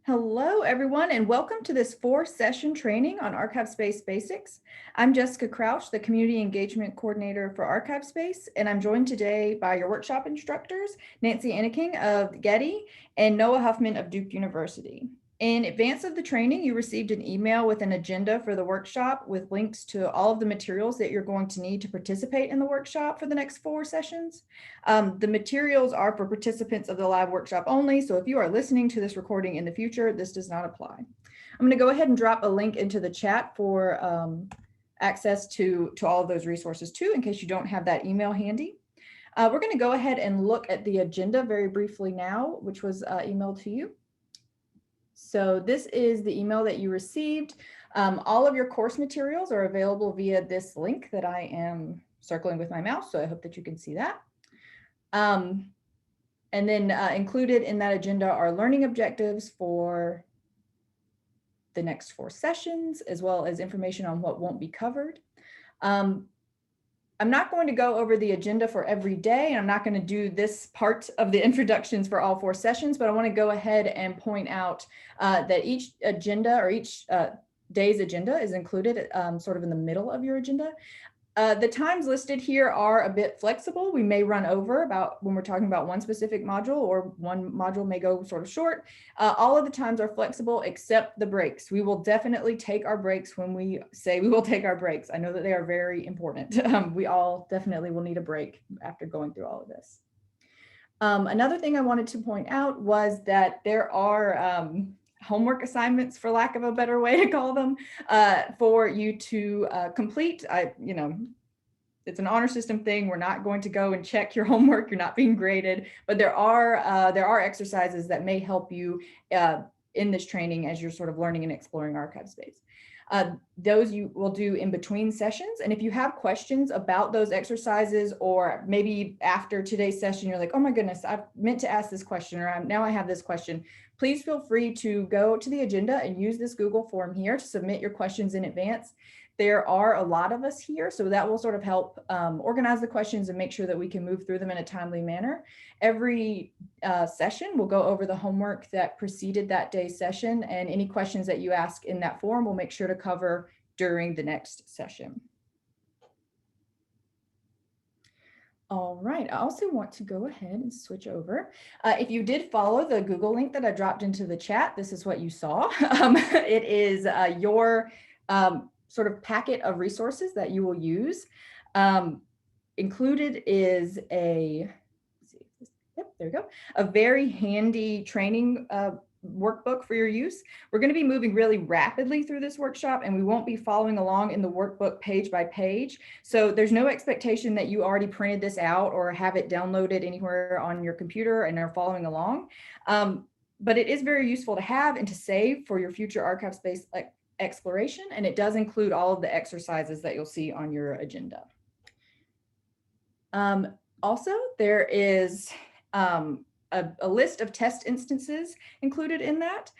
Hello, everyone, and welcome to this 4-session training on ArchivesSpace Basics. I'm Jessica Crouch, the Community Engagement Coordinator for ArchivesSpace, and I'm joined today by your workshop instructors, Nancy Enneking of Getty and Noah Huffman of Duke University. In advance of the training, you received an email with an agenda for the workshop with links to all of the materials that you're going to need to participate in the workshop for the next 4 sessions. The materials are for participants of the live workshop only, so if you are listening to this recording in the future, this does not apply. I'm going to go ahead and drop a link into the chat for access to all of those resources too, in case you don't have that email handy. We're going to go ahead and look at the agenda very briefly now, which was emailed to you. So this is the email that you received. All of your course materials are available via this link that I am circling with my mouse, so I hope that you can see that. And then included in that agenda are learning objectives for the next 4 sessions, as well as information on what won't be covered. I'm not going to go over the agenda for every day, and I'm not going to do this part of the introductions for all 4 sessions, but I want to go ahead and point out that each agenda or each day's agenda is included sort of in the middle of your agenda. The times listed here are a bit flexible. We may run over about when we're talking about one specific module, or one module may go sort of short. All of the times are flexible except the breaks. We will definitely take our breaks when we say we will take our breaks. I know that they are very important. We all definitely will need a break after going through all of this. Another thing I wanted to point out was that there are homework assignments, for lack of a better way to call them, for you to complete. It's an honor system thing. We're not going to go and check your homework. You're not being graded, but there are exercises that may help you in this training as you're sort of learning and exploring ArchivesSpace. Those you will do in between sessions. And if you have questions about those exercises, or maybe after today's session, you're like, oh my goodness, I meant to ask this question, or now I have this question, please feel free to go to the agenda and use this Google form here to submit your questions in advance. There are a lot of us here, so that will sort of help organize the questions and make sure that we can move through them in a timely manner. Every session will go over the homework that preceded that day's session, and any questions that you ask in that form we'll make sure to cover during the next session. All right, I also want to go ahead and switch over. If you did follow the Google link that I dropped into the chat, this is what you saw. It is your sort of packet of resources that you will use. Included is a very handy training workbook for your use. We're going to be moving really rapidly through this workshop, and we won't be following along in the workbook page by page. So there's no expectation that you already printed this out or have it downloaded anywhere on your computer and are following along. But it is very useful to have and to save for your future ArchivesSpace exploration, and it does include all of the exercises that you'll see on your agenda. Also, there is a list of test instances included in that.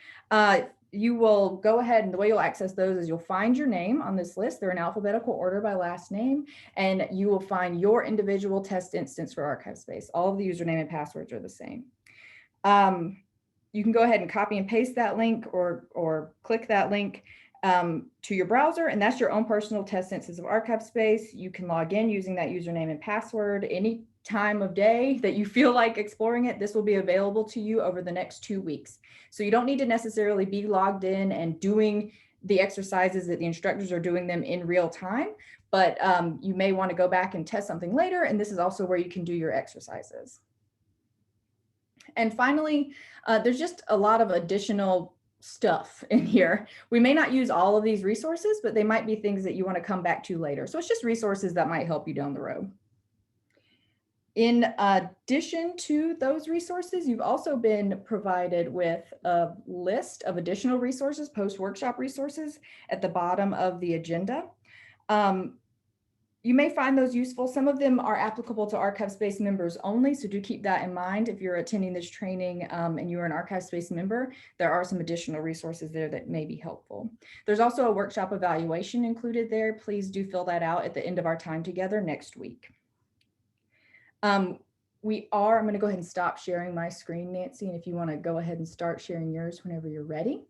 You will go ahead, and the way you'll access those is you'll find your name on this list. They're in alphabetical order by last name, and you will find your individual test instance for ArchivesSpace. All of the username and passwords are the same. You can go ahead and copy and paste that link or click that link to your browser, and that's your own personal test instance of ArchivesSpace. You can log in using that username and password any time of day that you feel like exploring it. This will be available to you over the next 2 weeks. So you don't need to necessarily be logged in and doing the exercises that the instructors are doing them in real time, but you may want to go back and test something later, and this is also where you can do your exercises. And finally, there's just a lot of additional stuff in here. We may not use all of these resources, but they might be things that you want to come back to later. So it's just resources that might help you down the road. In addition to those resources, you've also been provided with a list of additional resources, post-workshop resources at the bottom of the agenda. You may find those useful. Some of them are applicable to ArchivesSpace members only, so do keep that in mind if you're attending this training and you're an ArchivesSpace member. There are some additional resources there that may be helpful. There's also a workshop evaluation included there. Please do fill that out at the end of our time together next week. I'm going to go ahead and stop sharing my screen, Nancy, and if you want to go ahead and start sharing yours whenever you're ready.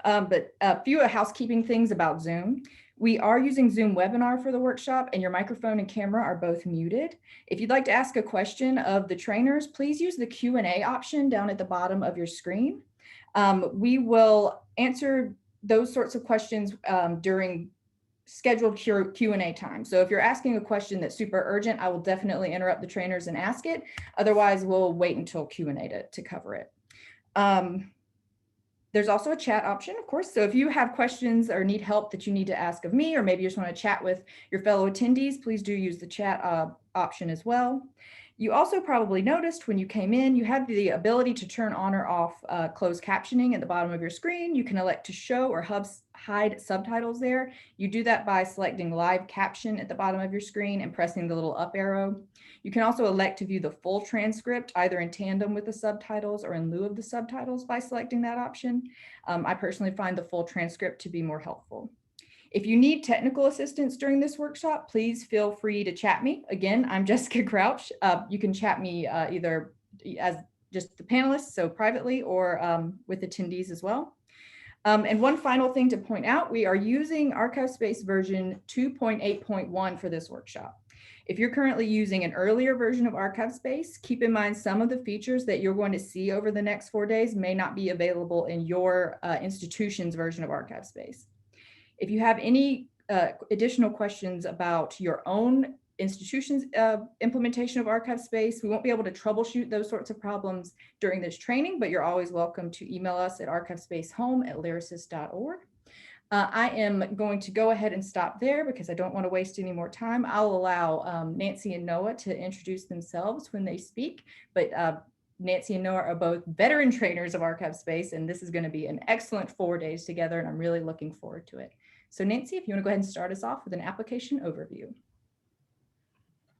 But a few housekeeping things about Zoom. We are using Zoom webinar for the workshop, and your microphone and camera are both muted. If you'd like to ask a question of the trainers, please use the Q&A option down at the bottom of your screen. We will answer those sorts of questions during scheduled Q&A time. So if you're asking a question that's super urgent, I will definitely interrupt the trainers and ask it. Otherwise, we'll wait until Q&A to cover it. There's also a chat option, of course. So if you have questions or need help that you need to ask of me, or maybe you just want to chat with your fellow attendees, please do use the chat option as well. You also probably noticed when you came in, you have the ability to turn on or off closed captioning at the bottom of your screen. You can elect to show or hide subtitles there. You do that by selecting live caption at the bottom of your screen and pressing the little up arrow. You can also elect to view the full transcript, either in tandem with the subtitles or in lieu of the subtitles by selecting that option. I personally find the full transcript to be more helpful. If you need technical assistance during this workshop, please feel free to chat me. Again, I'm Jessica Crouch. You can chat me either as just the panelists, so privately, or with attendees as well. And one final thing to point out, we are using ArchivesSpace version 2.8.1 for this workshop. If you're currently using an earlier version of ArchivesSpace, keep in mind some of the features that you're going to see over the next 4 days may not be available in your institution's version of ArchivesSpace. If you have any additional questions about your own institution's implementation of ArchivesSpace, we won't be able to troubleshoot those sorts of problems during this training, but you're always welcome to email us at archivespacehome@lyrasis.org. I am going to go ahead and stop there because I don't want to waste any more time. I'll allow Nancy and Noah to introduce themselves when they speak, but Nancy and Noah are both veteran trainers of ArchivesSpace, and this is going to be an excellent 4 days together, and I'm really looking forward to it. So Nancy, if you want to go ahead and start us off with an application overview.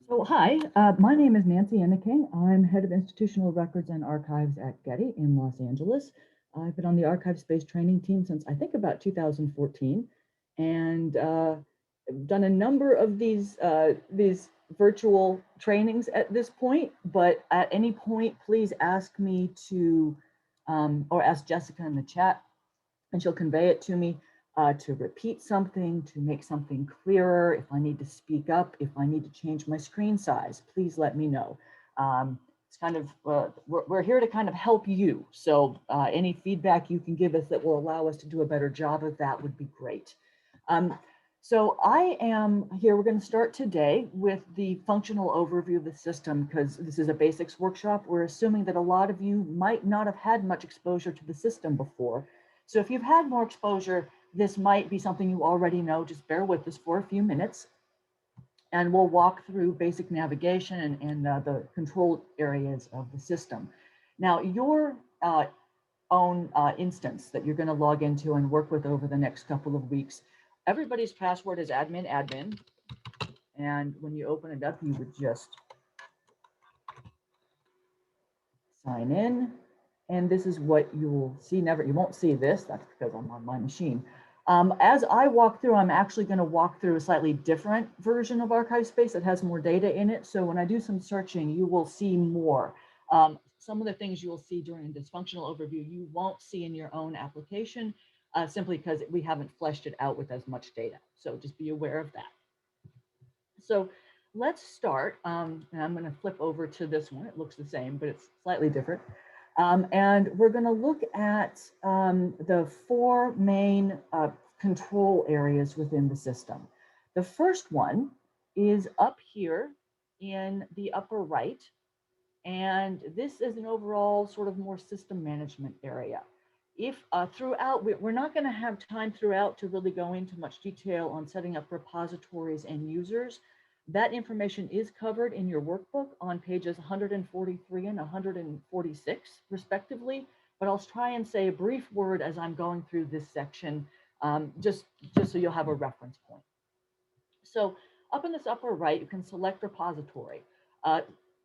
So hi, my name is Nancy Enneking. I'm head of institutional records and archives at Getty in Los Angeles. I've been on the ArchivesSpace training team since I think about 2014, and done a number of these virtual trainings at this point. But at any point, please ask me to, or ask Jessica in the chat, and she'll convey it to me. To repeat something, to make something clearer, if I need to speak up, if I need to change my screen size, please let me know. It's kind of, we're here to kind of help you. So any feedback you can give us that will allow us to do a better job of that would be great. So I am here, we're going to start today with the functional overview of the system because this is a basics workshop. We're assuming that a lot of you might not have had much exposure to the system before. So if you've had more exposure, this might be something you already know. Just bear with us for a few minutes and we'll walk through basic navigation and the control areas of the system. Now, your own instance that you're going to log into and work with over the next couple of weeks, everybody's password is admin. And when you open it up, you would just sign in. And this is what you'll see. You won't see this. That's because I'm on my machine. As I walk through, I'm actually going to walk through a slightly different version of ArchivesSpace that has more data in it. So when I do some searching, you will see more. Some of the things you'll see during this functional overview, you won't see in your own application, simply because we haven't fleshed it out with as much data. So just be aware of that. So let's start. And I'm going to flip over to this one. It looks the same, but it's slightly different. And we're going to look at the 4 main control areas within the system. The first one is up here in the upper right. And this is an overall sort of more system management area. If throughout, we're not going to have time throughout to really go into much detail on setting up repositories and users. That information is covered in your workbook on pages 143 and 146, respectively. But I'll try and say a brief word as I'm going through this section, just so you'll have a reference point. So up in this upper right, you can select repository.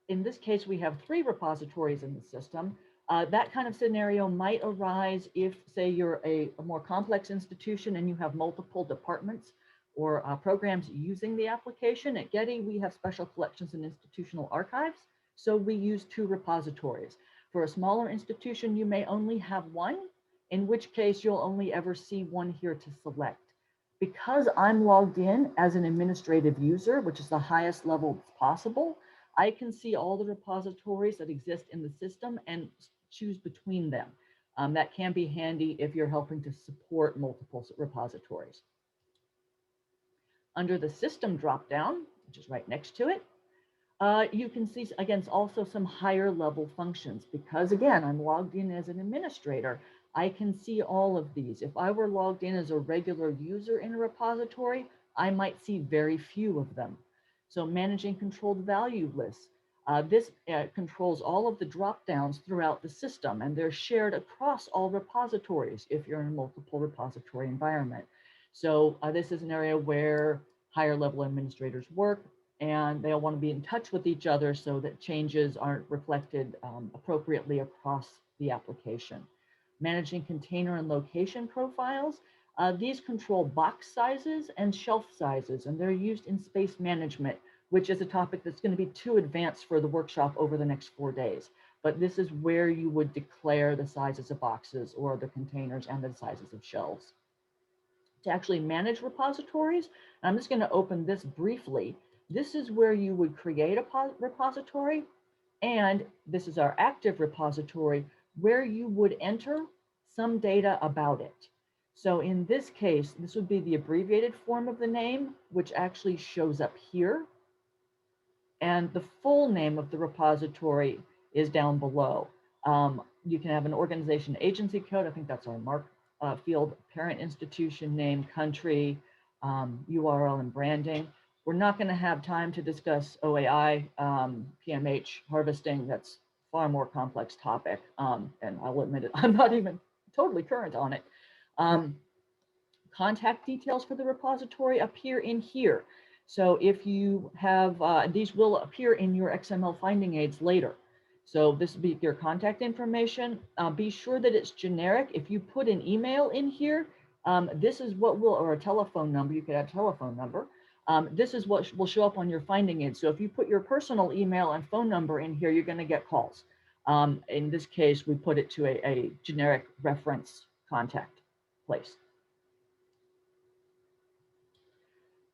In this case, we have 3 repositories in the system. That kind of scenario might arise if, say, you're a more complex institution and you have multiple departments or programs using the application. At Getty, we have special collections and institutional archives. So we use 2 repositories. For a smaller institution, you may only have 1, in which case you'll only ever see 1 here to select. Because I'm logged in as an administrative user, which is the highest level possible, I can see all the repositories that exist in the system and choose between them. That can be handy if you're helping to support multiple repositories. Under the system dropdown, which is right next to it, you can see, again, also some higher level functions. Because again, I'm logged in as an administrator, I can see all of these. If I were logged in as a regular user in a repository, I might see very few of them. So managing controlled value lists. This controls all of the dropdowns throughout the system, and they're shared across all repositories if you're in a multiple repository environment. So this is an area where higher level administrators work, and they'll want to be in touch with each other so that changes aren't reflected appropriately across the application. Managing container and location profiles. These control box sizes and shelf sizes, and they're used in space management, which is a topic that's going to be too advanced for the workshop over the next 4 days. But this is where you would declare the sizes of boxes or the containers and the sizes of shelves. To actually manage repositories, I'm just going to open this briefly. This is where you would create a repository, and this is our active repository where you would enter some data about it. So in this case, this would be the abbreviated form of the name, which actually shows up here. And the full name of the repository is down below. You can have an organization agency code. I think that's our mark field, parent institution name, country, URL, and branding. We're not going to have time to discuss OAI, PMH, harvesting. That's far more complex topic. And I'll admit it, I'm not even totally current on it. Contact details for the repository appear in here. So if you have, these will appear in your XML finding aids later. So this will be your contact information. Be sure that it's generic. If you put an email in here, this is what will, or a telephone number, you could add a telephone number. This is what will show up on your finding aid. So if you put your personal email and phone number in here, you're going to get calls. In this case, we put it to a generic reference contact place.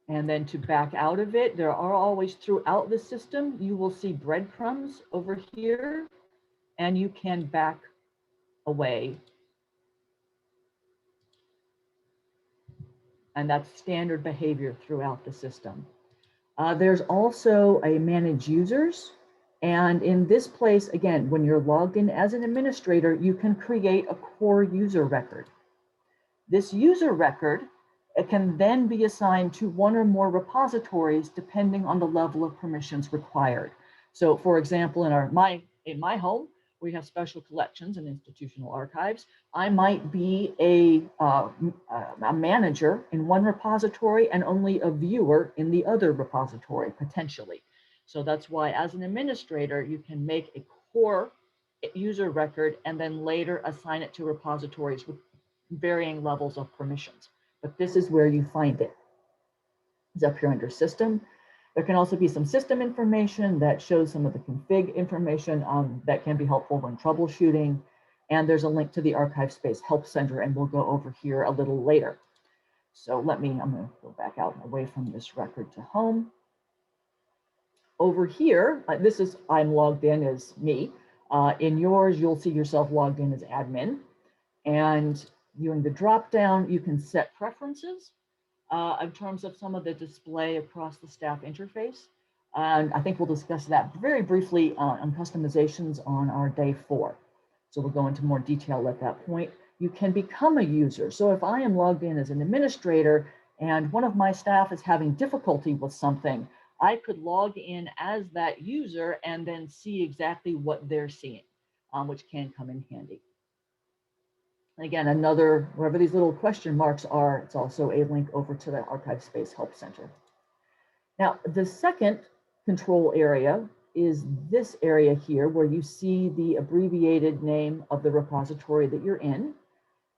And then to back out of it, there are always throughout the system, you will see breadcrumbs over here, and you can back away. And that's standard behavior throughout the system. There's also a manage users. And in this place, again, when you're logged in as an administrator, you can create a core user record. This user record, it can then be assigned to one or more repositories depending on the level of permissions required. So for example, in my home, we have special collections and institutional archives. I might be a manager in one repository and only a viewer in the other repository, potentially. So that's why as an administrator, you can make a core user record and then later assign it to repositories with varying levels of permissions. But this is where you find it. It's up here under system. There can also be some system information that shows some of the config information that can be helpful when troubleshooting. And there's a link to the ArchivesSpace Help Center, and we'll go over here a little later. So I'm going to go back out and away from this record to home. Over here, this is, I'm logged in as me. In yours, you'll see yourself logged in as admin. And during the drop-down, you can set preferences in terms of some of the display across the staff interface. And I think we'll discuss that very briefly on customizations on our day 4. So we'll go into more detail at that point. You can become a user. So if I am logged in as an administrator and one of my staff is having difficulty with something, I could log in as that user and then see exactly what they're seeing, which can come in handy. Again, another, wherever these little question marks are, it's also a link over to the ArchivesSpace Help Center. Now, the second control area is this area here where you see the abbreviated name of the repository that you're in.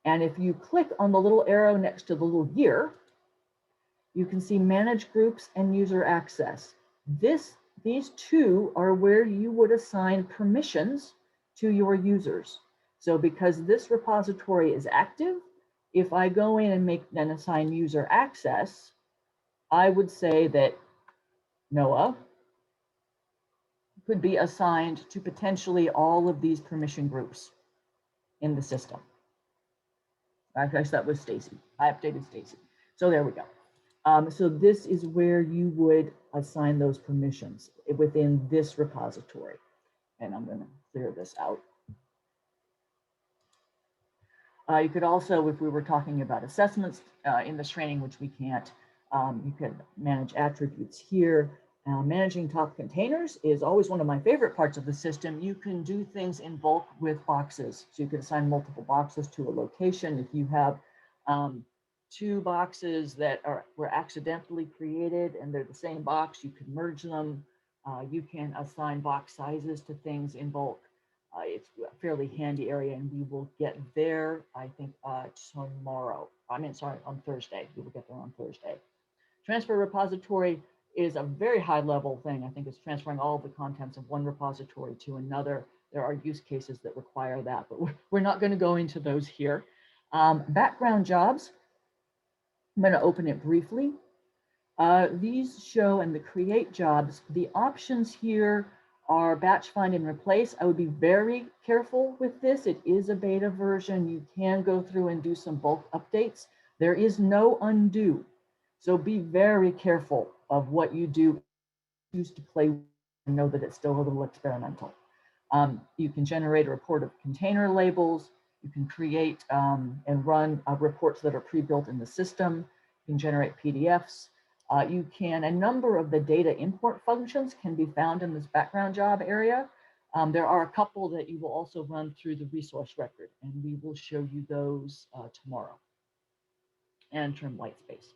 And if you click on the little arrow next to the little year, you can see manage groups and user access. This these two are where you would assign permissions to your users. So because this repository is active, if I go in and assign user access, I would say that Noah could be assigned to potentially all of these permission groups in the system. I guess that was Stacy. I updated Stacy. So there we go. So this is where you would assign those permissions within this repository. And I'm going to clear this out. You could also, if we were talking about assessments in this training, which we can't, you could manage attributes here. Managing top containers is always one of my favorite parts of the system. You can do things in bulk with boxes. So you can assign multiple boxes to a location. If you have two boxes that were accidentally created and they're the same box, you can merge them. You can assign box sizes to things in bulk. It's a fairly handy area, and we will get there, I think, tomorrow. On Thursday. We will get there on Thursday. Transfer repository is a very high level thing. I think it's transferring all of the contents of one repository to another. There are use cases that require that, but we're not going to go into those here. Background jobs, I'm going to open it briefly. These show in the create jobs, the options here are batch, find, and replace. I would be very careful with this. It is a beta version. You can go through and do some bulk updates. There is no undo. So be very careful of what you do. Choose to play and know that it's still a little experimental. You can generate a report of container labels. You can create and run reports that are pre-built in the system. You can generate PDFs. A number of the data import functions can be found in this background job area. There are a couple that you will also run through the resource record, and we will show you those tomorrow. And trim white space.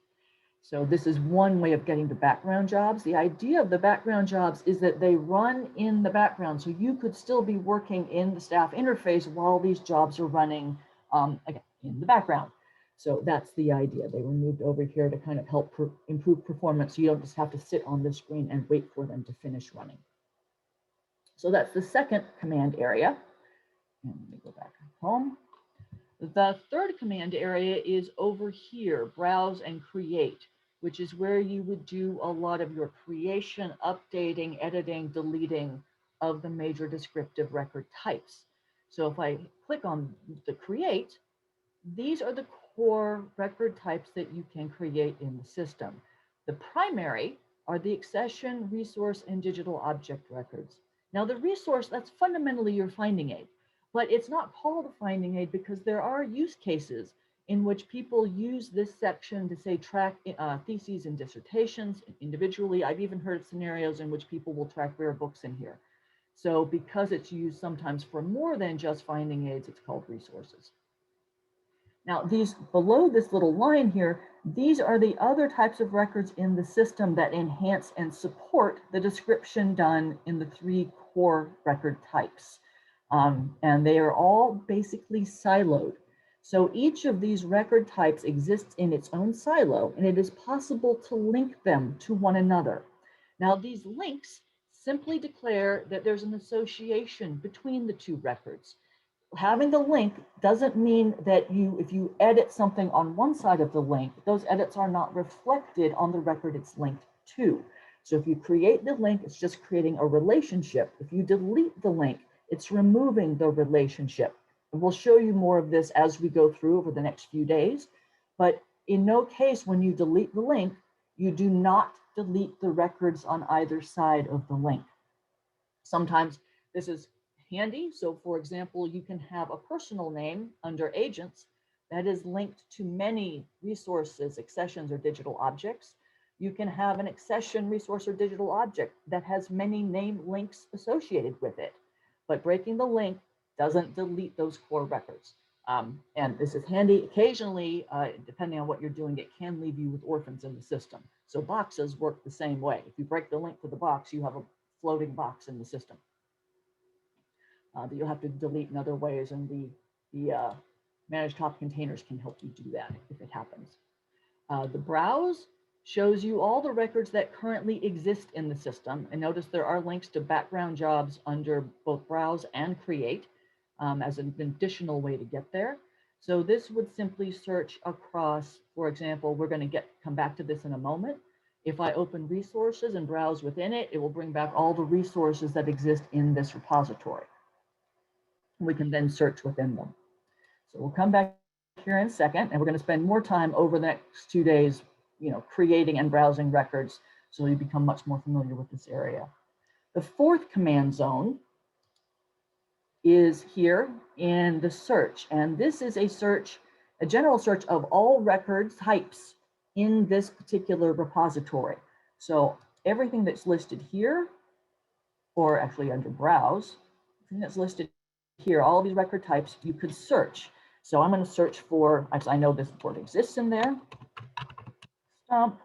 So this is one way of getting to background jobs. The idea of the background jobs is that they run in the background. So you could still be working in the staff interface while these jobs are running again, in the background. So that's the idea. They were moved over here to kind of help improve performance. So you don't just have to sit on the screen and wait for them to finish running. So that's the second command area. And let me go back home. The third command area is over here, browse and create, which is where you would do a lot of your creation, updating, editing, deleting of the major descriptive record types. So if I click on the create, these are the core record types that you can create in the system. The primary are the accession, resource, and digital object records. Now the resource, that's fundamentally your finding aid, but it's not called a finding aid because there are use cases in which people use this section to say track theses and dissertations individually. I've even heard of scenarios in which people will track rare books in here. So because it's used sometimes for more than just finding aids, it's called resources. Now these below this little line here, these are the other types of records in the system that enhance and support the description done in the three core record types. And they are all basically siloed. So each of these record types exists in its own silo, and it is possible to link them to one another. Now these links simply declare that there's an association between the two records. Having the link doesn't mean that if you edit something on one side of the link, those edits are not reflected on the record it's linked to. So if you create the link, it's just creating a relationship. If you delete the link, it's removing the relationship. And we'll show you more of this as we go through over the next few days. But in no case, when you delete the link, you do not delete the records on either side of the link. Sometimes this is handy. So for example, you can have a personal name under agents that is linked to many resources, accessions, or digital objects. You can have an accession resource or digital object that has many name links associated with it. But breaking the link doesn't delete those core records. And this is handy. Occasionally, depending on what you're doing, it can leave you with orphans in the system. So boxes work the same way. If you break the link to the box, you have a floating box in the system that you'll have to delete in other ways. And the managed top containers can help you do that if it happens. The browse shows you all the records that currently exist in the system. And notice there are links to background jobs under both browse and create as an additional way to get there. So this would simply search across, for example, we're going to come back to this in a moment. If I open resources and browse within it, it will bring back all the resources that exist in this repository. We can then search within them. So we'll come back here in a second, and we're going to spend more time over the next 2 days, creating and browsing records, so you become much more familiar with this area. The fourth command zone is here in the search, and this is a general search of all record types in this particular repository. So everything that's listed here, or actually under browse, everything that's listed here, all of these record types, you could search. So I'm going to search for, I know this word exists in there, stump,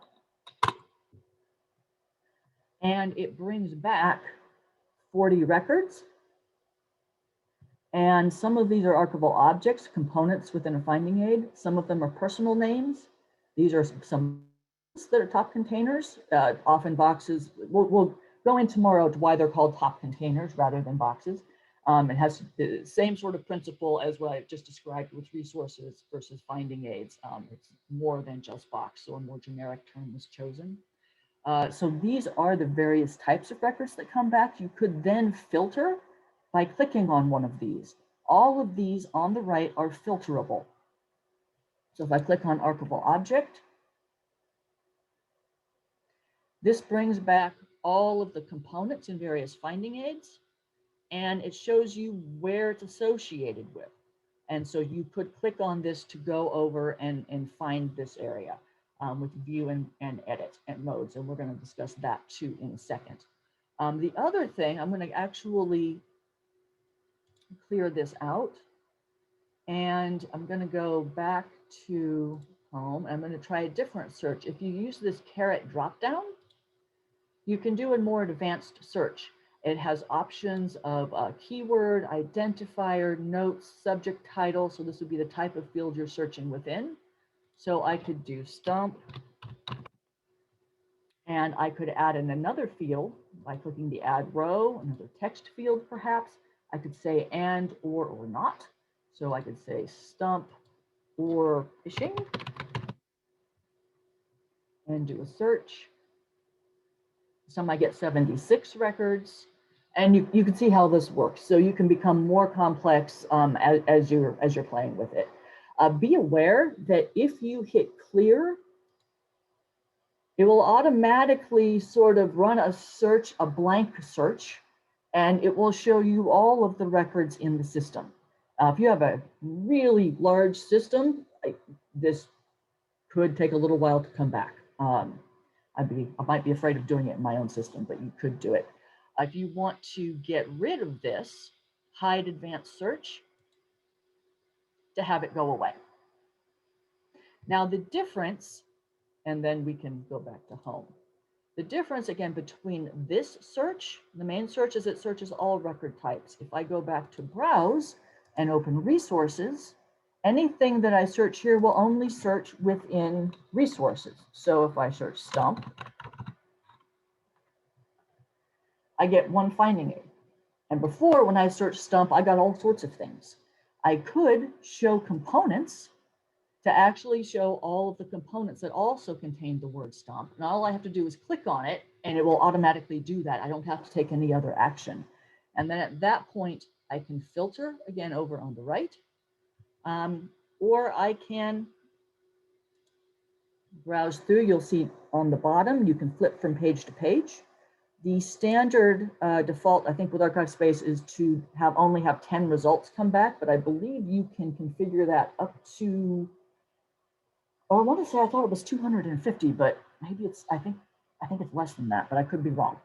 and it brings back 40 records. And some of these are archival objects, components within a finding aid. Some of them are personal names. These are some that are top containers, often boxes. We'll go in tomorrow to why they're called top containers rather than boxes. It has the same sort of principle as what I've just described with resources versus finding aids. It's more than just box, so a more generic term was chosen. So these are the various types of records that come back. You could then filter by clicking on one of these. All of these on the right are filterable. So if I click on archival object, this brings back all of the components in various finding aids, and it shows you where it's associated with. And so you could click on this to go over and find this area with view and edit and modes. And we're going to discuss that too in a second. The other thing, I'm going to actually clear this out. And I'm going to go back to home. I'm going to try a different search. If you use this caret dropdown, you can do a more advanced search. It has options of keyword, identifier, notes, subject title. So this would be the type of field you're searching within. So I could do stump, and I could add in another field by clicking the add row, another text field perhaps. I could say and or not. So I could say stump or fishing and do a search. Some I get 76 records, and you can see how this works. So you can become more complex as you're playing with it. Be aware that if you hit clear, it will automatically sort of run a search, a blank search, and it will show you all of the records in the system. If you have a really large system, this could take a little while to come back. I might be afraid of doing it in my own system, but you could do it. If you want to get rid of this, hide advanced search to have it go away. Now the difference, and then we can go back to home. The difference again between this search, the main search, is it searches all record types. If I go back to browse and open resources, anything that I search here will only search within resources. So if I search stump, I get one finding aid. And before, when I searched stump, I got all sorts of things. I could show components to actually show all of the components that also contain the word stump. And all I have to do is click on it, and it will automatically do that. I don't have to take any other action. And then at that point, I can filter again over on the right, or I can browse through. You'll see on the bottom, you can flip from page to page. The standard default, I think, with ArchivesSpace is to only have 10 results come back, but I believe you can configure that up to, I want to say I thought it was 250, but maybe it's, I think it's less than that, but I could be wrong.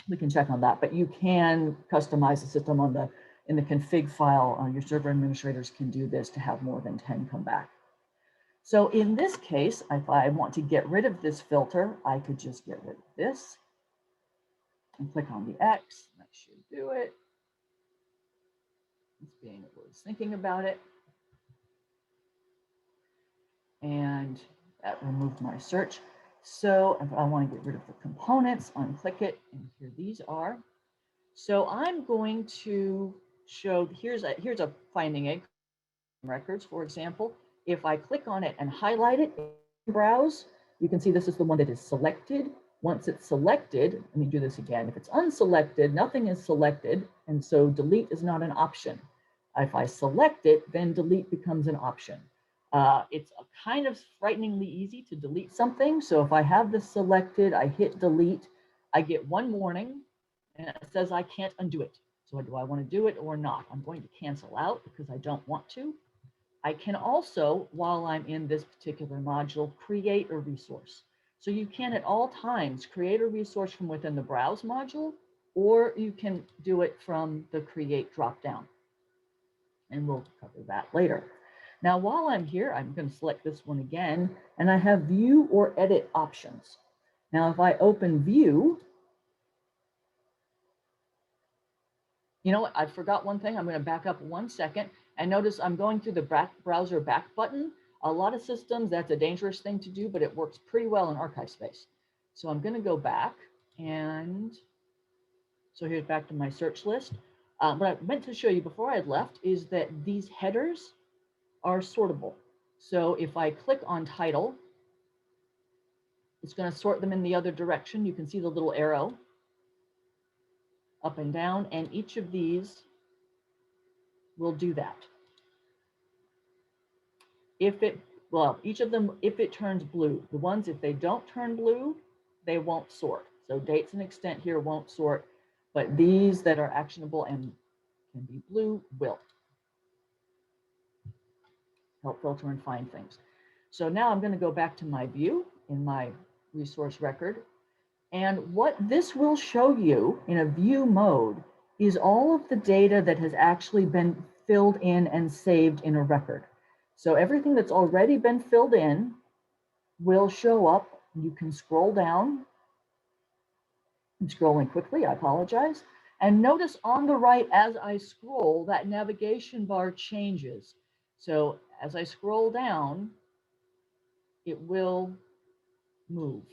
We can check on that, but you can customize the system in the config file. Your server administrators can do this to have more than 10 come back. So in this case, if I want to get rid of this filter, I could just get rid of this and click on the X. That should do it. It's being a little thinking about it. And That removed my search. So if I want to get rid of the components, unclick it, and here these are. So I'm going to show, here's a finding a records, for example. If I click on it and highlight it, browse, you can see this is the one that is selected. Once it's selected, let me do this again. If it's unselected, nothing is selected, and so delete is not an option. If I select it, then delete becomes an option. It's kind of frighteningly easy to delete something. So if I have this selected, I hit delete, I get one warning, and it says I can't undo it. So do I want to do it or not? I'm going to cancel out because I don't want to. I can also, while I'm in this particular module, create a resource. So you can at all times create a resource from within the Browse module, or you can do it from the Create dropdown. And we'll cover that later. Now, while I'm here, I'm going to select this one again, and I have View or Edit options. Now, if I open View, you know what? I forgot one thing. I'm going to back up 1 second. And notice I'm going through the browser back button. A lot of systems, that's a dangerous thing to do, but it works pretty well in ArchivesSpace. So I'm going to go back, and so here's back to my search list. What I meant to show you before I left is that these headers are sortable. So if I click on title, it's going to sort them in the other direction. You can see the little arrow up and down, and each of these will do that. Each of them, if it turns blue, the ones, if they don't turn blue, they won't sort. So dates and extent here won't sort, but these that are actionable and can be blue will. Help filter and find things. So now I'm going to go back to my view in my resource record. And what this will show you in a view mode is all of the data that has actually been filled in and saved in a record. So everything that's already been filled in will show up. You can scroll down. I'm scrolling quickly, I apologize. And notice on the right, as I scroll, that navigation bar changes. So as I scroll down, it will move.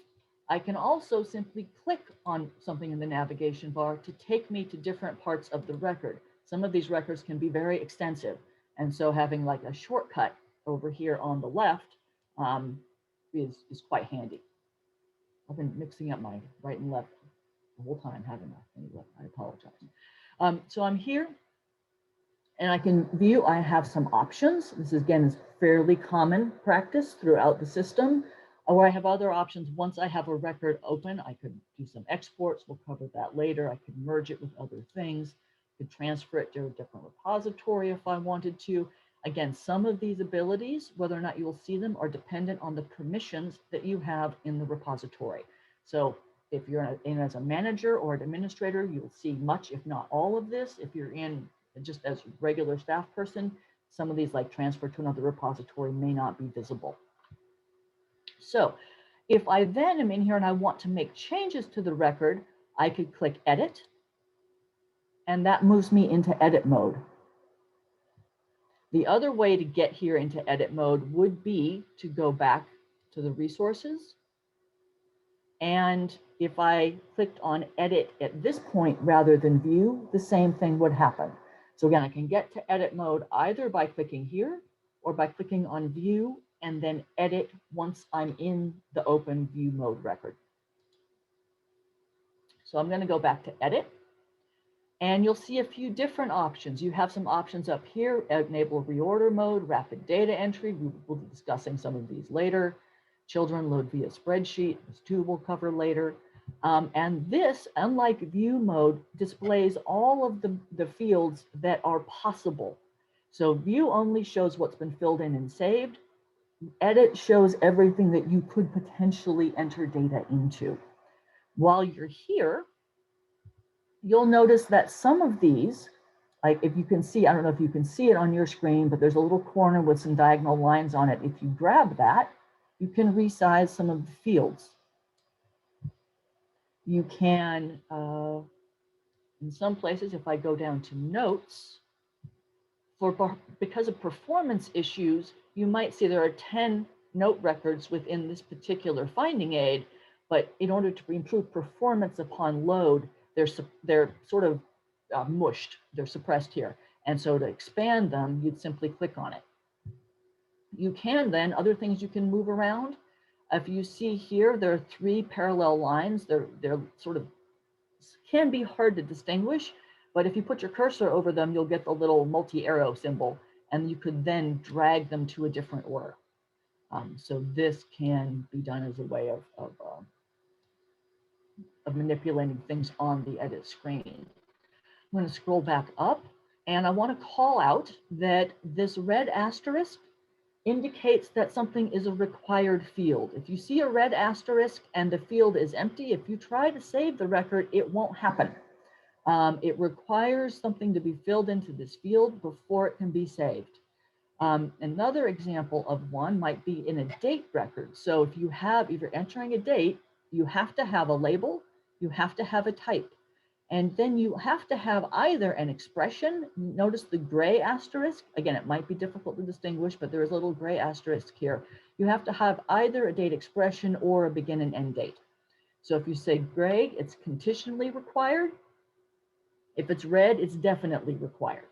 I can also simply click on something in the navigation bar to take me to different parts of the record. Some of these records can be very extensive. And so having like a shortcut over here on the left is quite handy. I've been mixing up my right and left the whole time, haven't I? Anyway, I apologize. So I'm here and I can view, I have some options. This again is fairly common practice throughout the system. Or I have other options. Once I have a record open, I could do some exports. We'll cover that later. I could merge it with other things. I could transfer it to a different repository if I wanted to. Again, some of these abilities, whether or not you will see them, are dependent on the permissions that you have in the repository. So if you're in as a manager or an administrator, you'll see much, if not all of this. If you're in just as a regular staff person, some of these, like transfer to another repository, may not be visible. So if I then am in here and I want to make changes to the record, I could click Edit, and that moves me into edit mode. The other way to get here into edit mode would be to go back to the resources. And if I clicked on edit at this point rather than view, the same thing would happen. So again, I can get to edit mode either by clicking here or by clicking on view and then edit once I'm in the open view mode record. So I'm going to go back to edit, and you'll see a few different options. You have some options up here: enable reorder mode, rapid data entry. We'll be discussing some of these later. Children load via spreadsheet. This too we'll cover later. And this, unlike view mode, displays all of the fields that are possible. So view only shows what's been filled in and saved. Edit shows everything that you could potentially enter data into. While you're here, you'll notice that some of these, like if you can see, I don't know if you can see it on your screen, but there's a little corner with some diagonal lines on it. If you grab that, you can resize some of the fields. You can, in some places, if I go down to notes, because of performance issues, you might see there are 10 note records within this particular finding aid, but in order to improve performance upon load, they're sort of mushed, they're suppressed here. And so to expand them, you'd simply click on it. You can then, other things you can move around. If you see here, there are 3 parallel lines. They're sort of, can be hard to distinguish, but if you put your cursor over them, you'll get the little multi-arrow symbol, and you could then drag them to a different order. So this can be done as a way of manipulating things on the edit screen. I'm going to scroll back up, and I want to call out that this red asterisk indicates that something is a required field. If you see a red asterisk and the field is empty, if you try to save the record, it won't happen. It requires something to be filled into this field before it can be saved. Another example of one might be in a date record. So if you're entering a date, you have to have a label, you have to have a type, and then you have to have either an expression. Notice the gray asterisk. Again, it might be difficult to distinguish, but there is a little gray asterisk here. You have to have either a date expression or a begin and end date. So if you say gray, it's conditionally required. If it's red, it's definitely required.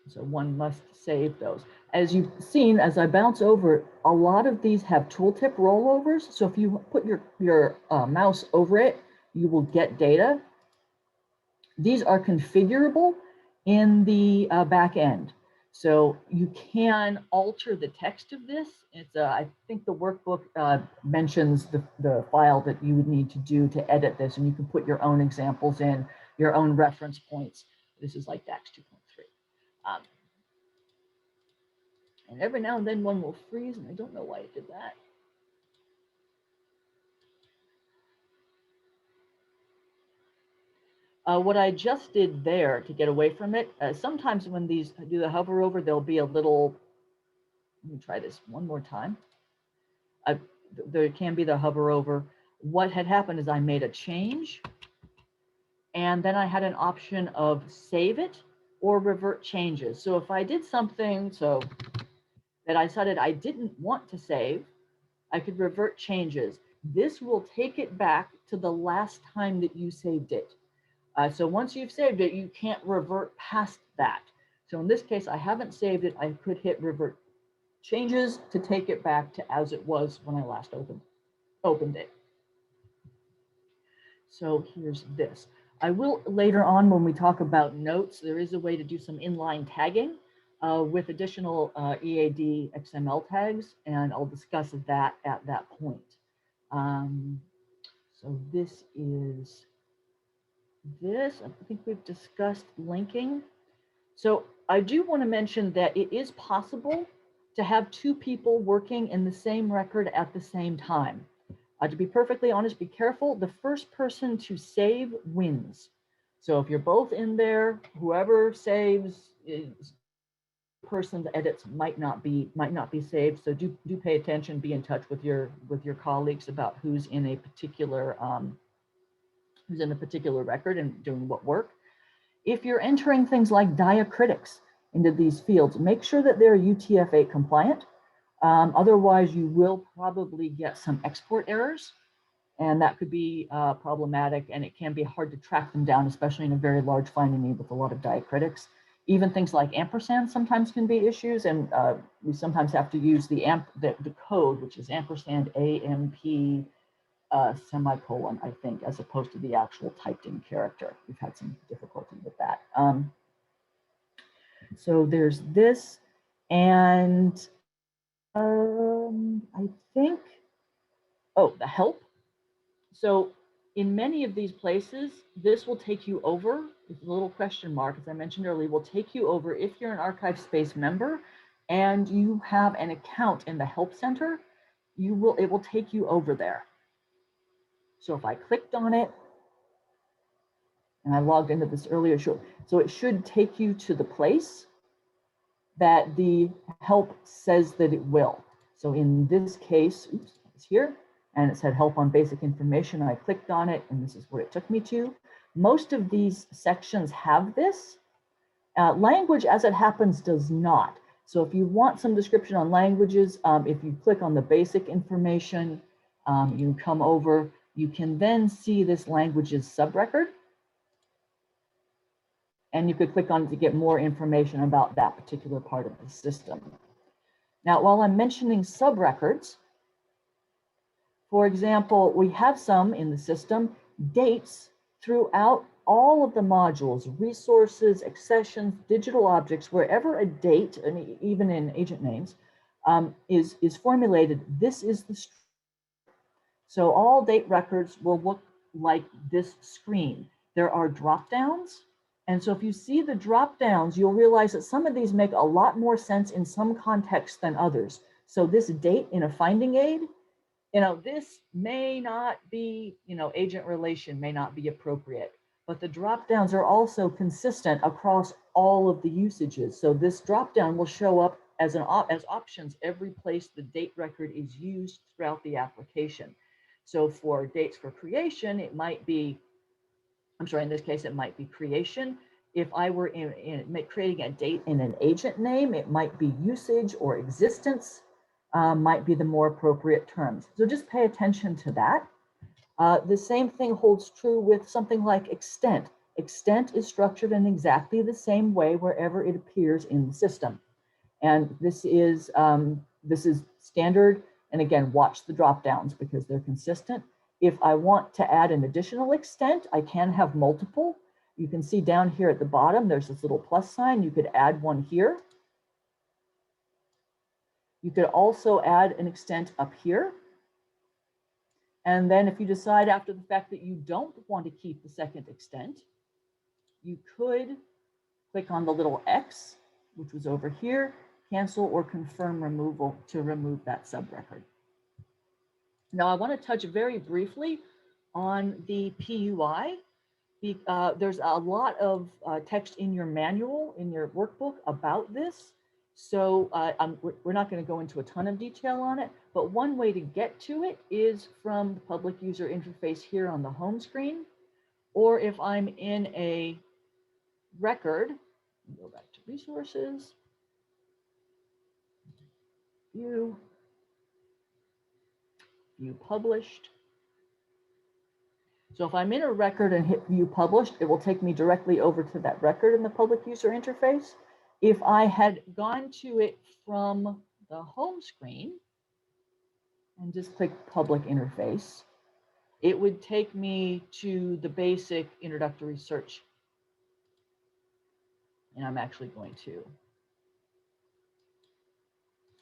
So one must save those. As you've seen, as I bounce over, a lot of these have tooltip rollovers. So if you put your mouse over it, you will get data. These are configurable in the back end. So you can alter the text of this. It's I think the workbook mentions the file that you would need to do to edit this, and you can put your own examples in, your own reference points. This is like DAX 2.3. And every now and then one will freeze, and I don't know why it did that. What I just did there to get away from it, sometimes when these do the hover over, there'll be a little, let me try this one more time. There can be the hover over. What had happened is I made a change, and then I had an option of save it or revert changes. So if I did something that I decided I didn't want to save, I could revert changes. This will take it back to the last time that you saved it. So once you've saved it, you can't revert past that. So in this case, I haven't saved it. I could hit revert changes to take it back to as it was when I last opened it. So here's this. I will later on, when we talk about notes, there is a way to do some inline tagging with additional EAD XML tags, and I'll discuss that at that point. So this is this. I think we've discussed linking. So I do want to mention that it is possible to have 2 people working in the same record at the same time. To be perfectly honest, be careful. The first person to save wins. So if you're both in there, whoever saves is person's edits might not be saved. So do pay attention. Be in touch with your colleagues about who's in a particular record and doing what work. If you're entering things like diacritics into these fields, make sure that they're UTF-8 compliant. Otherwise, you will probably get some export errors, and that could be problematic, and it can be hard to track them down, especially in a very large finding aid with a lot of diacritics. Even things like ampersand sometimes can be issues, and we sometimes have to use the code, which is ampersand AMP semicolon, I think, as opposed to the actual typed in character. We've had some difficulty with that. So there's this, and I think, oh, the help. So in many of these places, this will take you over, with a little question mark, as I mentioned earlier, will take you over if you're an ArchivesSpace member and you have an account in the Help Center, it will take you over there. So if I clicked on it, and I logged into this earlier, so it should take you to the place that the help says that it will. So in this case, oops, it's here, and it said help on basic information. I clicked on it, and this is where it took me to. Most of these sections have this. Language, as it happens, does not. So if you want some description on languages, if you click on the basic information, you can come over, you can then see this languages subrecord. And you could click on it to get more information about that particular part of the system. Now, while I'm mentioning subrecords, for example, we have some in the system, dates throughout all of the modules, resources, accessions, digital objects, wherever a date, and even in agent names, is formulated, this is the structure. So all date records will look like this screen. There are drop downs. And so if you see the drop downs, you'll realize that some of these make a lot more sense in some contexts than others. So this date in a finding aid, this may not be, agent relation may not be appropriate, but the drop downs are also consistent across all of the usages. So this drop down will show up as options every place the date record is used throughout the application. So for dates for creation, it might be, in this case, it might be creation. If I were creating a date in an agent name, it might be usage or existence, might be the more appropriate terms. So just pay attention to that. The same thing holds true with something like extent. Extent is structured in exactly the same way wherever it appears in the system. And this is standard. And again, watch the drop downs because they're consistent. If I want to add an additional extent, I can have multiple. You can see down here at the bottom, there's this little plus sign. You could add one here. You could also add an extent up here. And then if you decide after the fact that you don't want to keep the second extent, you could click on the little X, which was over here, cancel or confirm removal to remove that subrecord. Now I want to touch very briefly on the PUI. There's a lot of text in your manual, in your workbook about this. So we're not going to go into a ton of detail on it, but one way to get to it is from the public user interface here on the home screen, or if I'm in a record, go back to resources, view published. So if I'm in a record and hit view published, it will take me directly over to that record in the public user interface. If I had gone to it from the home screen and just click public interface, it would take me to the basic introductory search. And I'm actually going to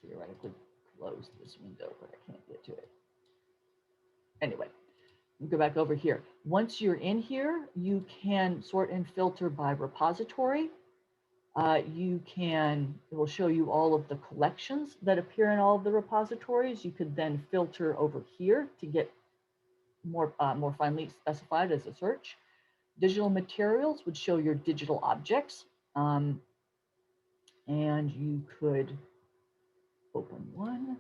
theoretically close this window, but I can't get to it. Anyway, go back over here. Once you're in here, you can sort and filter by repository. It will show you all of the collections that appear in all of the repositories. You could then filter over here to get more finely specified as a search. Digital materials would show your digital objects. And you could open one.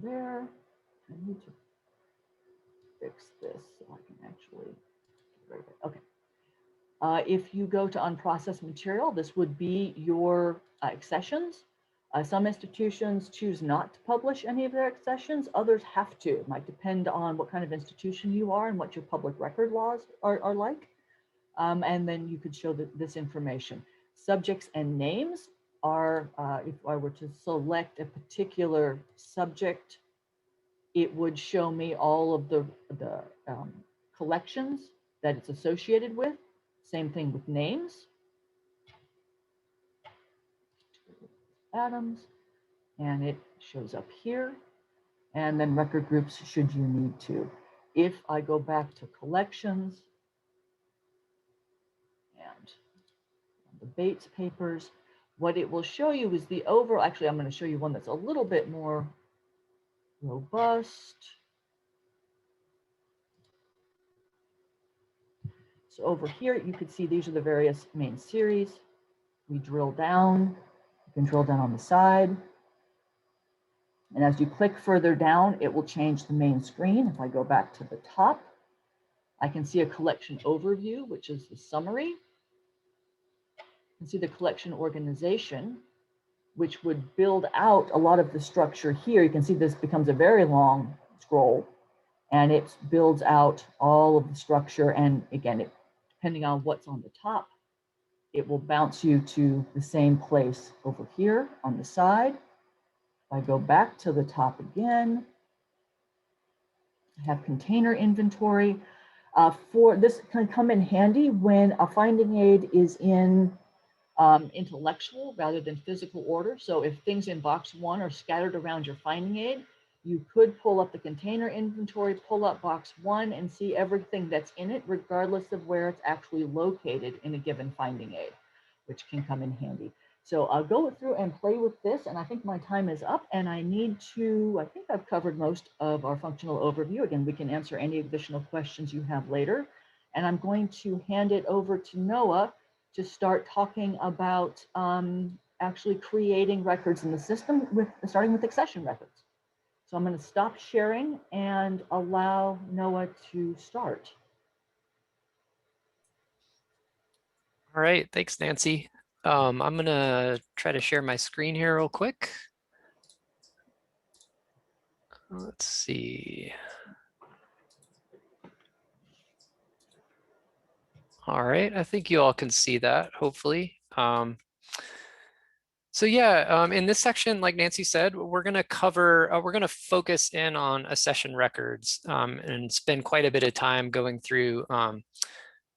There. I need to fix this so I can actually get rid of it. Okay. If you go to unprocessed material, this would be your accessions. Some institutions choose not to publish any of their accessions. Others have to. It might depend on what kind of institution you are and what your public record laws are like. And then you could show this information. Subjects and names are, if I were to select a particular subject, it would show me all of the collections that it's associated with. Same thing with names. Atoms, and it shows up here. And then record groups should you need to. If I go back to collections and the Bates papers, what it will show you is the overall, actually I'm going to show you one that's a little bit more robust. So over here, you could see these are the various main series. We drill down, you can drill down on the side. And as you click further down, it will change the main screen. If I go back to the top, I can see a collection overview, which is the summary. I can see the collection organization, which would build out a lot of the structure here. You can see this becomes a very long scroll, and it builds out all of the structure. And again, depending on what's on the top, it will bounce you to the same place over here on the side. If I go back to the top again, I have container inventory. For this can come in handy when a finding aid is in intellectual rather than physical order. So if things in box 1 are scattered around your finding aid, you could pull up the container inventory, pull up box 1 and see everything that's in it, regardless of where it's actually located in a given finding aid, which can come in handy. So I'll go through and play with this, and I think my time is up, and I think I've covered most of our functional overview. Again, we can answer any additional questions you have later. And I'm going to hand it over to Noah to start talking about actually creating records in the system, starting with accession records. So I'm going to stop sharing and allow Noah to start. All right, thanks, Nancy. I'm going to try to share my screen here real quick. Let's see. All right, I think you all can see that, hopefully. So yeah, in this section, like Nancy said, we're going to focus in on accession records and spend quite a bit of time going through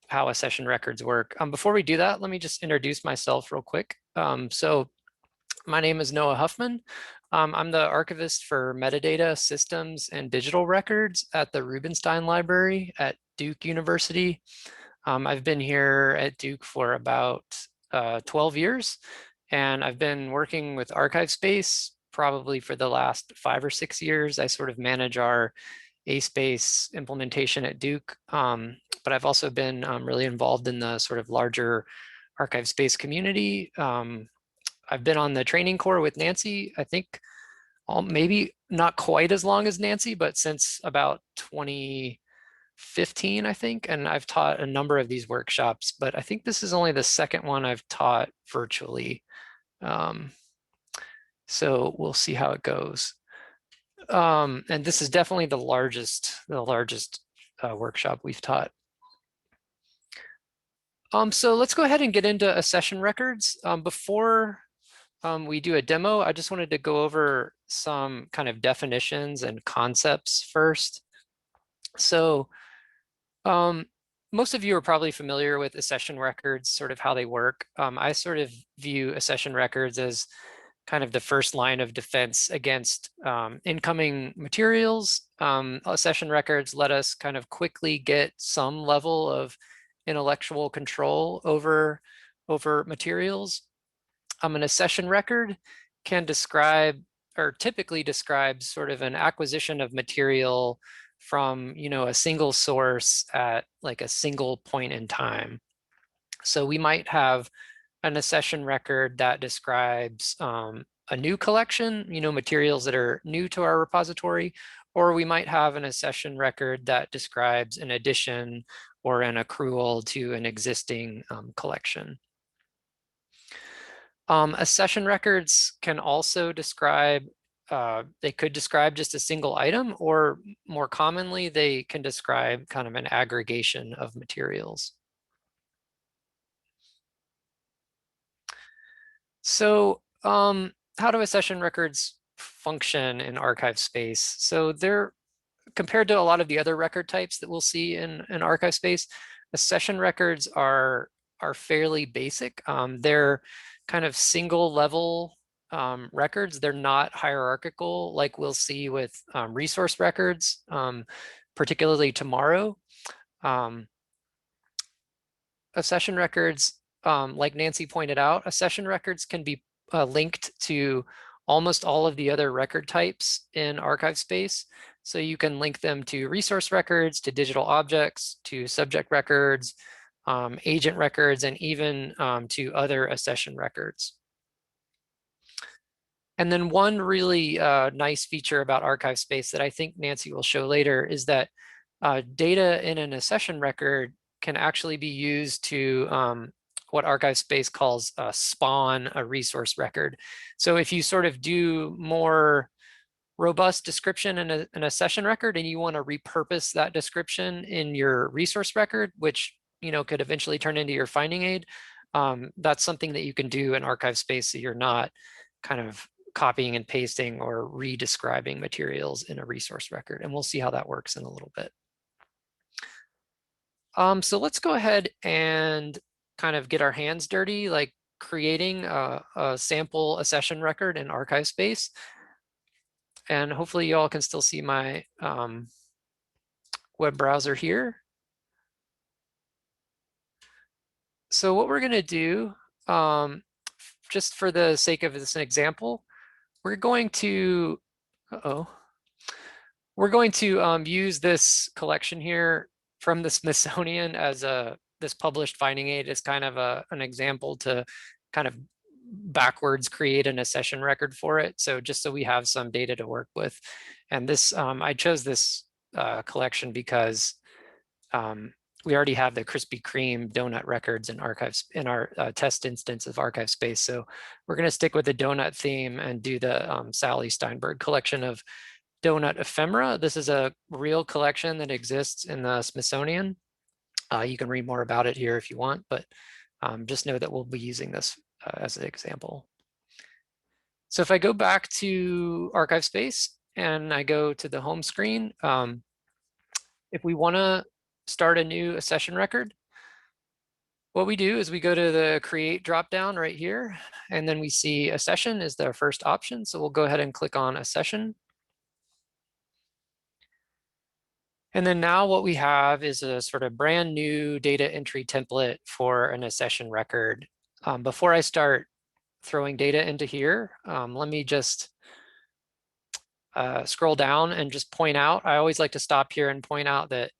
how accession records work. Before we do that, let me just introduce myself real quick. So my name is Noah Huffman. I'm the archivist for metadata systems and digital records at the Rubenstein Library at Duke University. I've been here at Duke for about 12 years, and I've been working with ArchivesSpace probably for the last 5 or 6 years. I sort of manage our ASpace implementation at Duke, but I've also been really involved in the sort of larger ArchivesSpace community. I've been on the training core with Nancy, I think maybe not quite as long as Nancy, but since about 2015, I think, and I've taught a number of these workshops, but I think this is only the second one I've taught virtually. So we'll see how it goes. And this is definitely the largest workshop we've taught. So let's go ahead and get into accession records. Before we do a demo, I just wanted to go over some kind of definitions and concepts first. So most of you are probably familiar with accession records, sort of how they work. I sort of view accession records as kind of the first line of defense against incoming materials. Accession records let us kind of quickly get some level of intellectual control over materials. An accession record can describe, or typically describes, sort of an acquisition of material from, a single source at like a single point in time. So we might have an accession record that describes a new collection, materials that are new to our repository, or we might have an accession record that describes an addition or an accrual to an existing collection. Accession records can also describe, they could describe just a single item, or more commonly, they can describe kind of an aggregation of materials. So how do accession records function in ArchivesSpace? So they're, compared to a lot of the other record types that we'll see in ArchivesSpace, accession records are fairly basic. They're kind of single level records. They're not hierarchical like we'll see with resource records, particularly tomorrow. Accession records, like Nancy pointed out, accession records can be linked to almost all of the other record types in ArchivesSpace. So you can link them to resource records, to digital objects, to subject records, agent records, and even to other accession records. And then one really nice feature about ArchivesSpace that I think Nancy will show later is that data in an accession record can actually be used to what ArchivesSpace calls spawn a resource record. So if you sort of do more robust description in an accession record and you want to repurpose that description in your resource record, which could eventually turn into your finding aid, that's something that you can do in ArchivesSpace, so you're not kind of copying and pasting or re-describing materials in a resource record. And we'll see how that works in a little bit. So let's go ahead and kind of get our hands dirty, like creating a sample accession record in ArchivesSpace. And hopefully you all can still see my web browser here. So what we're going to do, just for the sake of this example, we're going to, use this collection here from the Smithsonian as this published finding aid as kind of an example to kind of backwards create an accession record for it. So just so we have some data to work with. And this, I chose this collection because we already have the Krispy Kreme donut records in our test instance of ArchivesSpace. So we're going to stick with the donut theme and do the Sally Steinberg collection of donut ephemera. This is a real collection that exists in the Smithsonian. You can read more about it here if you want, but just know that we'll be using this as an example. So if I go back to ArchivesSpace and I go to the home screen, if we want to start a new accession record, what we do is we go to the create dropdown right here, and then we see accession is the first option. So we'll go ahead and click on accession. And then now what we have is a sort of brand new data entry template for an accession record. Before I start throwing data into here, let me just scroll down and just point out, I always like to stop here and point out that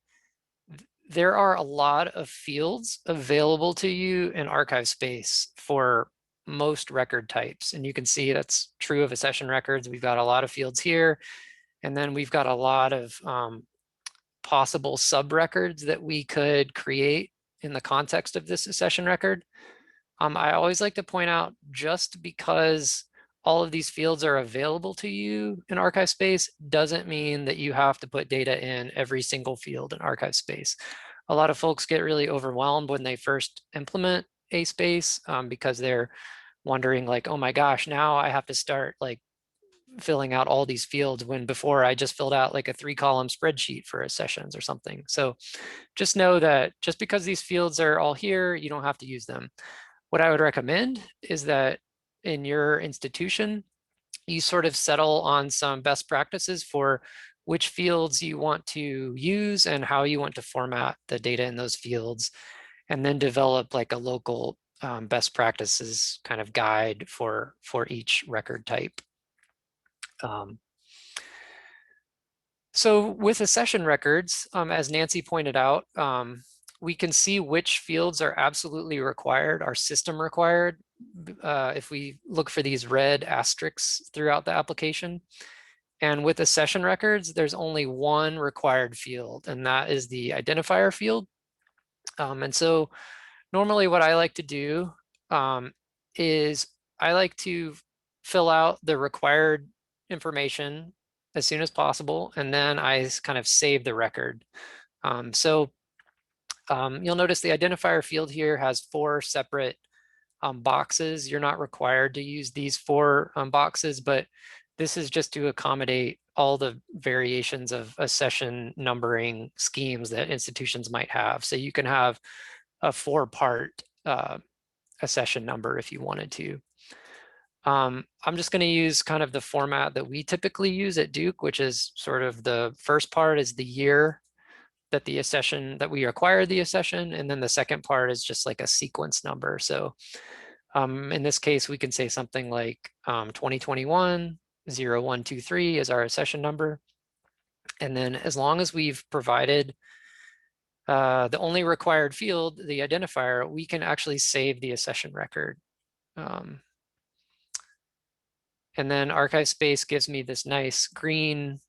there are a lot of fields available to you in ArchivesSpace for most record types. And you can see that's true of accession records. We've got a lot of fields here. And then we've got a lot of possible subrecords that we could create in the context of this accession record. I always like to point out, just because all of these fields are available to you in ArchivesSpace doesn't mean that you have to put data in every single field in ArchivesSpace. A lot of folks get really overwhelmed when they first implement ASpace because they're wondering like, oh my gosh, now I have to start like filling out all these fields when before I just filled out like a 3-column spreadsheet for accessions or something. So just know that just because these fields are all here, you don't have to use them. What I would recommend is that in your institution, you sort of settle on some best practices for which fields you want to use and how you want to format the data in those fields, and then develop like a local best practices kind of guide for each record type. So with accession records, as Nancy pointed out, we can see which fields are absolutely required, are system required, if we look for these red asterisks throughout the application. And with accession records, there's only one required field, and that is the identifier field. And so normally what I like to do is I like to fill out the required information as soon as possible, and then I kind of save the record. You'll notice the identifier field here has 4 separate boxes. You're not required to use these 4 boxes, but this is just to accommodate all the variations of accession numbering schemes that institutions might have. So you can have a 4-part accession number if you wanted to. I'm just going to use kind of the format that we typically use at Duke, which is sort of the first part is the year that the accession that we acquired the accession, and then the second part is just like a sequence number. So in this case, we can say something like 2021 0123 is our accession number. And then as long as we've provided the only required field, the identifier, we can actually save the accession record. And then ArchivesSpace gives me this nice green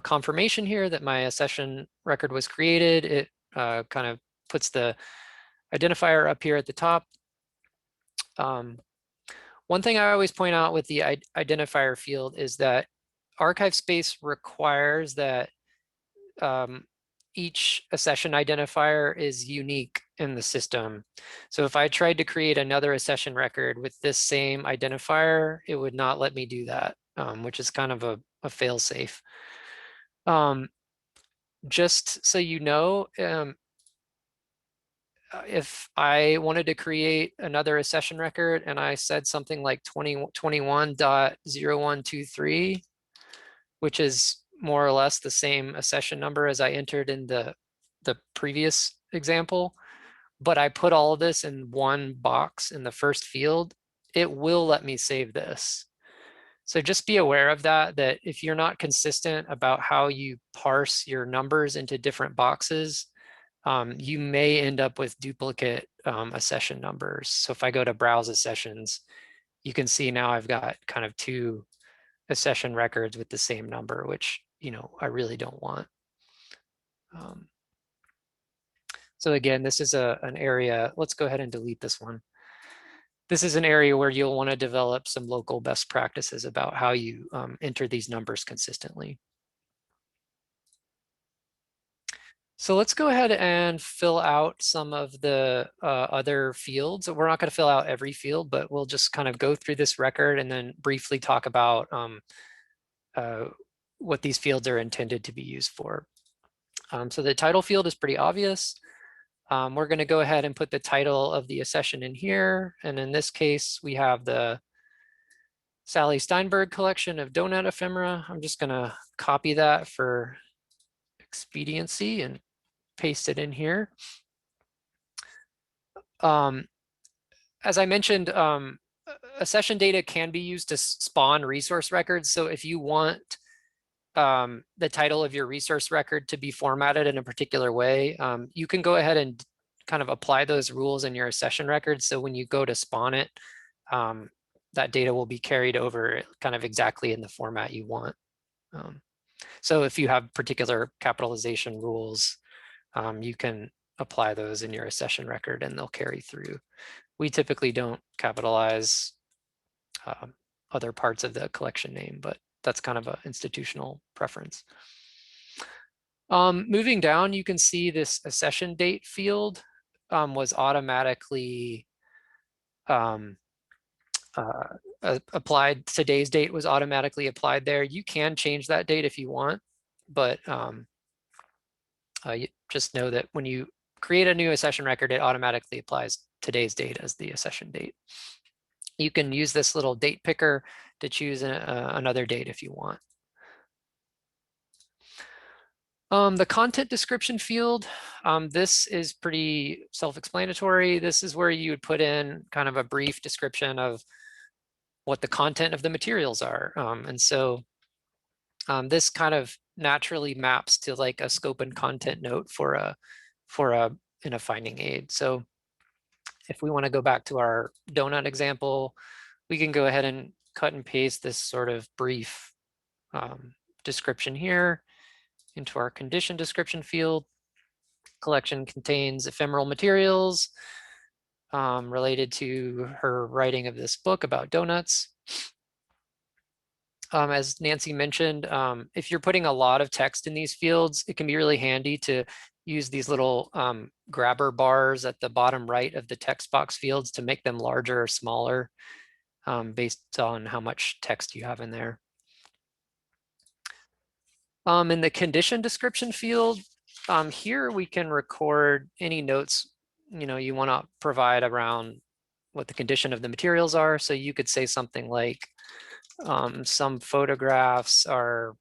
confirmation here that my accession record was created. It kind of puts the identifier up here at the top. One thing I always point out with the identifier field is that ArchivesSpace requires that each accession identifier is unique in the system. So if I tried to create another accession record with this same identifier, it would not let me do that, which is kind of a fail-safe. Just so you know, if I wanted to create another accession record and I said something like 2021.0123, which is more or less the same accession number as I entered in the previous example, but I put all of this in one box in the first field, it will let me save this. So just be aware of that if you're not consistent about how you parse your numbers into different boxes, you may end up with duplicate accession numbers. So if I go to browse accessions, you can see now I've got kind of two accession records with the same number, which, I really don't want. So again, this is an area, let's go ahead and delete this one. This is an area where you'll want to develop some local best practices about how you enter these numbers consistently. So let's go ahead and fill out some of the other fields. We're not going to fill out every field, but we'll just kind of go through this record and then briefly talk about what these fields are intended to be used for. So the title field is pretty obvious. We're going to go ahead and put the title of the accession in here. And in this case, we have the Sally Steinberg collection of donut ephemera. I'm just going to copy that for expediency and paste it in here. As I mentioned, accession data can be used to spawn resource records. So if you want the title of your resource record to be formatted in a particular way, you can go ahead and kind of apply those rules in your accession record. So when you go to spawn it, that data will be carried over kind of exactly in the format you want. So if you have particular capitalization rules, you can apply those in your accession record and they'll carry through. We typically don't capitalize other parts of the collection name, but that's kind of an institutional preference. Moving down, you can see this accession date field was automatically applied. Today's date was automatically applied there. You can change that date if you want, but you just know that when you create a new accession record, it automatically applies today's date as the accession date. You can use this little date picker to choose another date if you want. The content description field, this is pretty self-explanatory. This is where you would put in kind of a brief description of what the content of the materials are. And so this kind of naturally maps to like a scope and content note in a finding aid. So if we want to go back to our donut example, we can go ahead and cut and paste this sort of brief description here into our condition description field. Collection contains ephemeral materials related to her writing of this book about donuts. As Nancy mentioned, if you're putting a lot of text in these fields, it can be really handy to use these little grabber bars at the bottom right of the text box fields to make them larger or smaller based on how much text you have in there. In the condition description field, here we can record any notes you want to provide around what the condition of the materials are. So you could say something like, some photographs are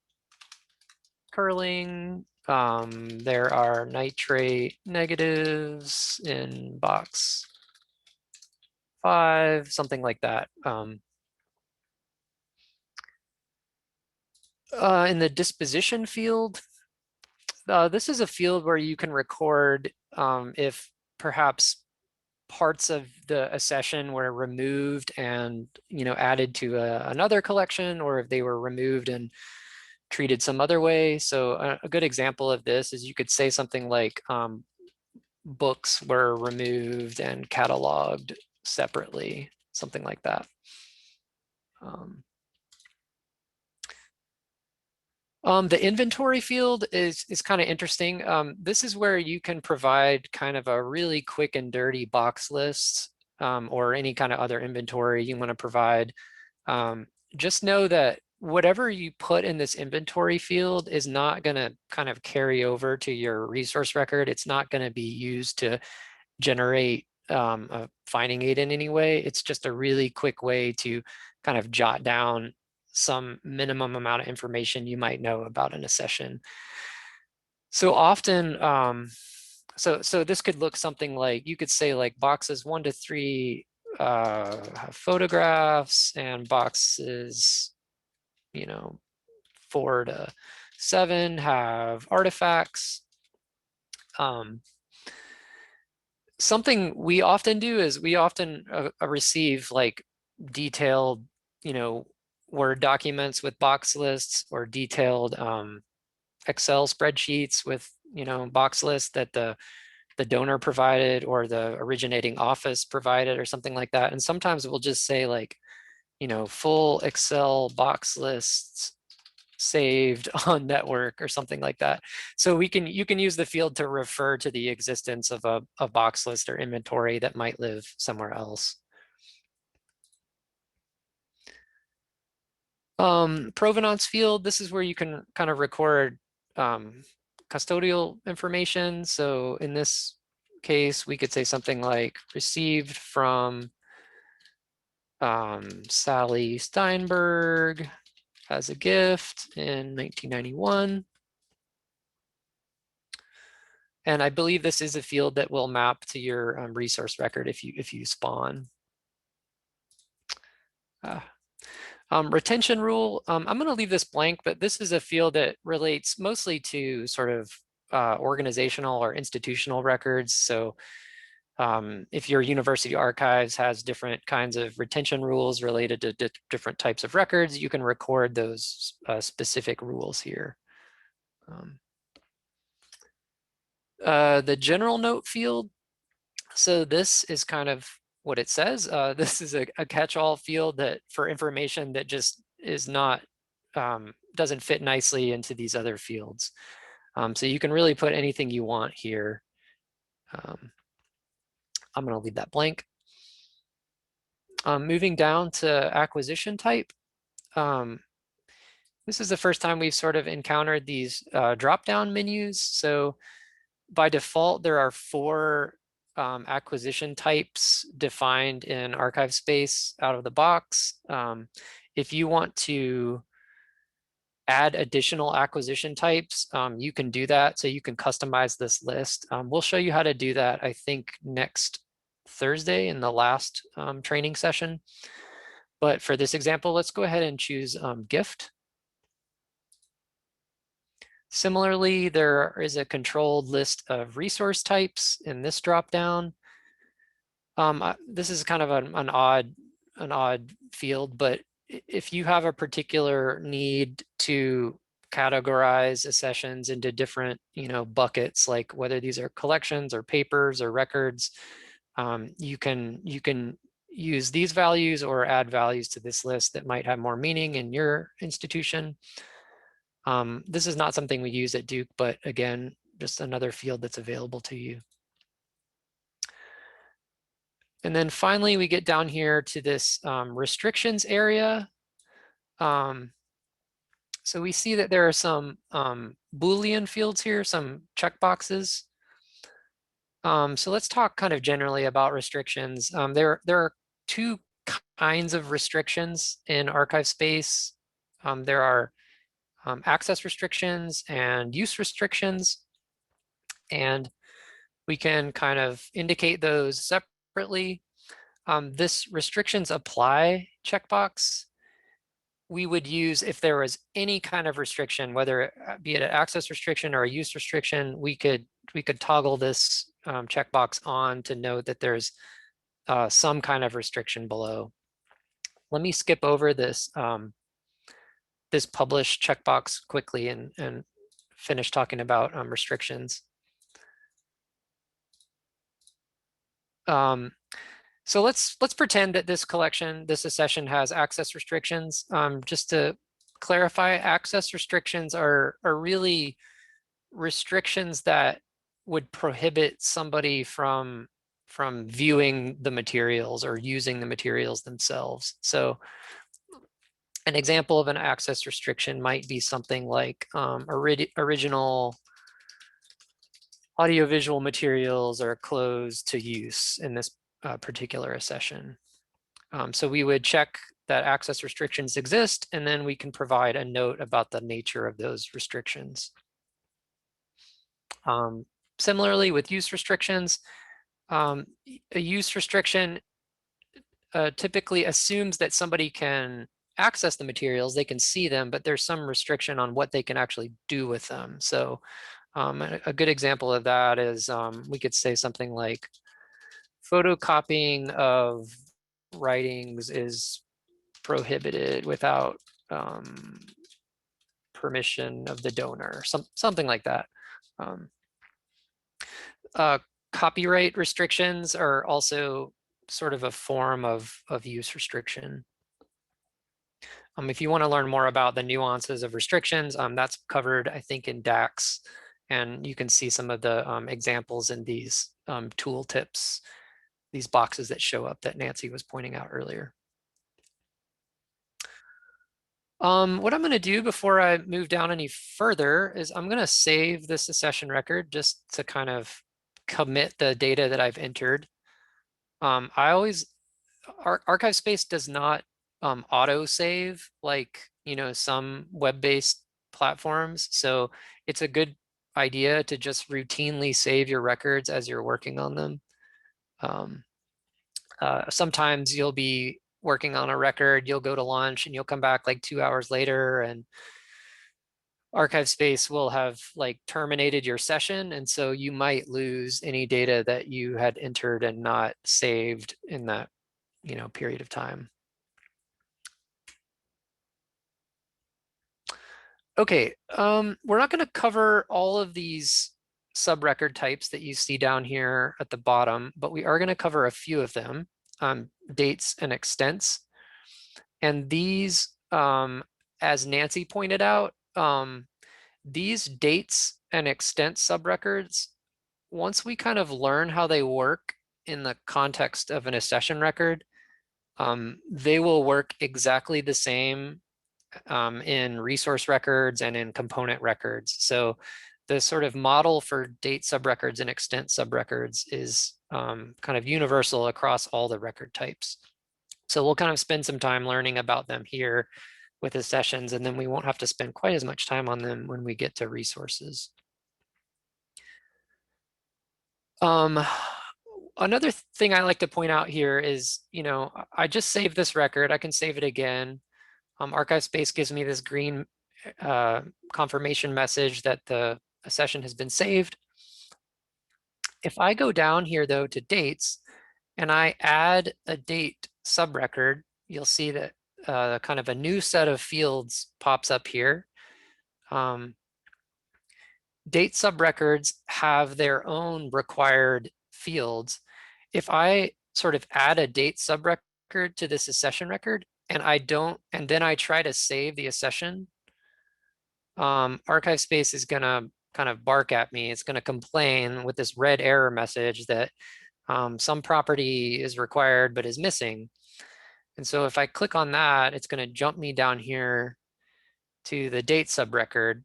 curling. There are nitrate negatives in box 5, something like that. In the disposition field, this is a field where you can record if perhaps parts of the accession were removed and added to another collection, or if they were removed and treated some other way. So a good example of this is you could say something like books were removed and cataloged separately, something like that. The inventory field is kind of interesting. This is where you can provide kind of a really quick and dirty box list or any kind of other inventory you want to provide. Just know that whatever you put in this inventory field is not going to kind of carry over to your resource record. It's not going to be used to generate a finding aid in any way. It's just a really quick way to kind of jot down some minimum amount of information you might know about an accession. So often, so this could look something like, you could say like boxes 1 to 3 have photographs, and boxes, 4 to 7 have artifacts. Something we often do is we often receive like detailed, Word documents with box lists, or detailed Excel spreadsheets with, box lists that the donor provided or the originating office provided or something like that. And sometimes we'll just say like, full Excel box lists saved on network or something like that. So you can use the field to refer to the existence of a box list or inventory that might live somewhere else. Provenance field, this is where you can kind of record custodial information. So in this case, we could say something like received from Sally Steinberg as a gift in 1991. And I believe this is a field that will map to your resource record if you spawn. Retention rule, I'm going to leave this blank, but this is a field that relates mostly to sort of organizational or institutional records. So if your university archives has different kinds of retention rules related to different types of records, you can record those specific rules here. The general note field, so this is kind of what it says. This is a catch-all field that for information that just is not, doesn't fit nicely into these other fields. So you can really put anything you want here. I'm going to leave that blank. Moving down to acquisition type. This is the first time we've sort of encountered these drop-down menus. So by default, there are 4 acquisition types defined in ArchivesSpace out of the box. If you want to add additional acquisition types, you can do that. So you can customize this list. We'll show you how to do that, I think, next Thursday in the last training session. But for this example, let's go ahead and choose gift. Similarly, there is a controlled list of resource types in this dropdown. This is kind of an odd field, but if you have a particular need to categorize accessions into different, buckets, like whether these are collections or papers or records, you can use these values or add values to this list that might have more meaning in your institution. This is not something we use at Duke, but again, just another field that's available to you. And then finally, we get down here to this restrictions area. So we see that there are some Boolean fields here, some checkboxes. So let's talk kind of generally about restrictions. There are 2 kinds of restrictions in ArchivesSpace. There are access restrictions and use restrictions. And we can kind of indicate those separately. This restrictions apply checkbox we would use if there was any kind of restriction, whether it be it an access restriction or a use restriction, we could toggle this checkbox on to note that there's some kind of restriction below. Let me skip over this this publish checkbox quickly and finish talking about restrictions. So let's pretend that this collection, this accession has access restrictions. Just to clarify, access restrictions are really restrictions that would prohibit somebody from viewing the materials or using the materials themselves. So an example of an access restriction might be something like original audiovisual materials are closed to use in this particular accession. So we would check that access restrictions exist, and then we can provide a note about the nature of those restrictions. Similarly, with use restrictions, a use restriction typically assumes that somebody can access the materials, they can see them, but there's some restriction on what they can actually do with them. So a good example of that is we could say something like photocopying of writings is prohibited without permission of the donor, something like that. Copyright restrictions are also sort of a form of use restriction. If you want to learn more about the nuances of restrictions, that's covered, I think, in DAX, and you can see some of the examples in these tool tips, these boxes that show up that Nancy was pointing out earlier. What I'm going to do before I move down any further is I'm going to save this accession record just to kind of commit the data that I've entered. ArchivesSpace does not auto save like, some web-based platforms. So it's a good idea to just routinely save your records as you're working on them. Sometimes you'll be working on a record, you'll go to lunch and you'll come back like 2 hours later and ArchivesSpace will have like terminated your session. And so you might lose any data that you had entered and not saved in that, period of time. Okay, we're not going to cover all of these subrecord types that you see down here at the bottom, but we are going to cover a few of them, dates and extents. And these, as Nancy pointed out, these dates and extent subrecords, once we kind of learn how they work in the context of an accession record, they will work exactly the same in resource records and in component records. So the sort of model for date subrecords and extent subrecords is kind of universal across all the record types. So we'll kind of spend some time learning about them here with accessions, and then we won't have to spend quite as much time on them when we get to resources. Another thing I like to point out here is, I just saved this record. I can save it again. ArchivesSpace gives me this green confirmation message that the accession has been saved. If I go down here though to dates and I add a date subrecord, you'll see that kind of a new set of fields pops up here. Date subrecords have their own required fields. If I sort of add a date subrecord to this accession record, and then I try to save the accession, ArchivesSpace is gonna kind of bark at me. It's gonna complain with this red error message that some property is required but is missing. And so if I click on that, it's gonna jump me down here to the date subrecord.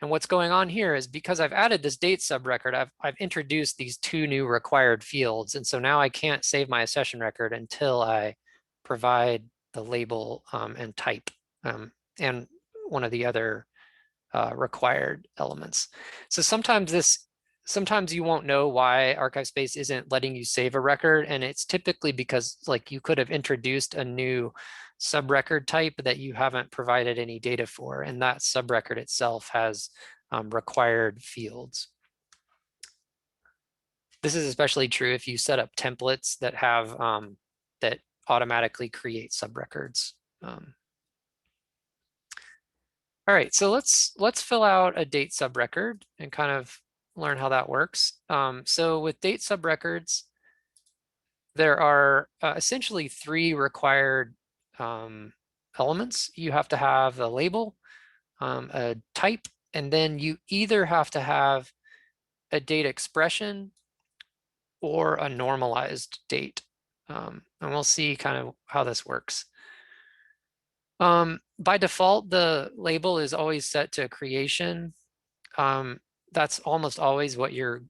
And what's going on here is because I've added this date subrecord, I've introduced these two new required fields. And so now I can't save my accession record until I provide the label and type and one of the other required elements. So sometimes you won't know why ArchivesSpace isn't letting you save a record, and it's typically because like you could have introduced a new subrecord type that you haven't provided any data for, and that subrecord itself has required fields. This is especially true if you set up templates that have that automatically create subrecords. All right, so let's fill out a date subrecord and kind of learn how that works. So with date subrecords, there are essentially three required elements. You have to have a label, a type, and then you either have to have a date expression or a normalized date. And we'll see kind of how this works. By default, the label is always set to creation. That's almost always what you're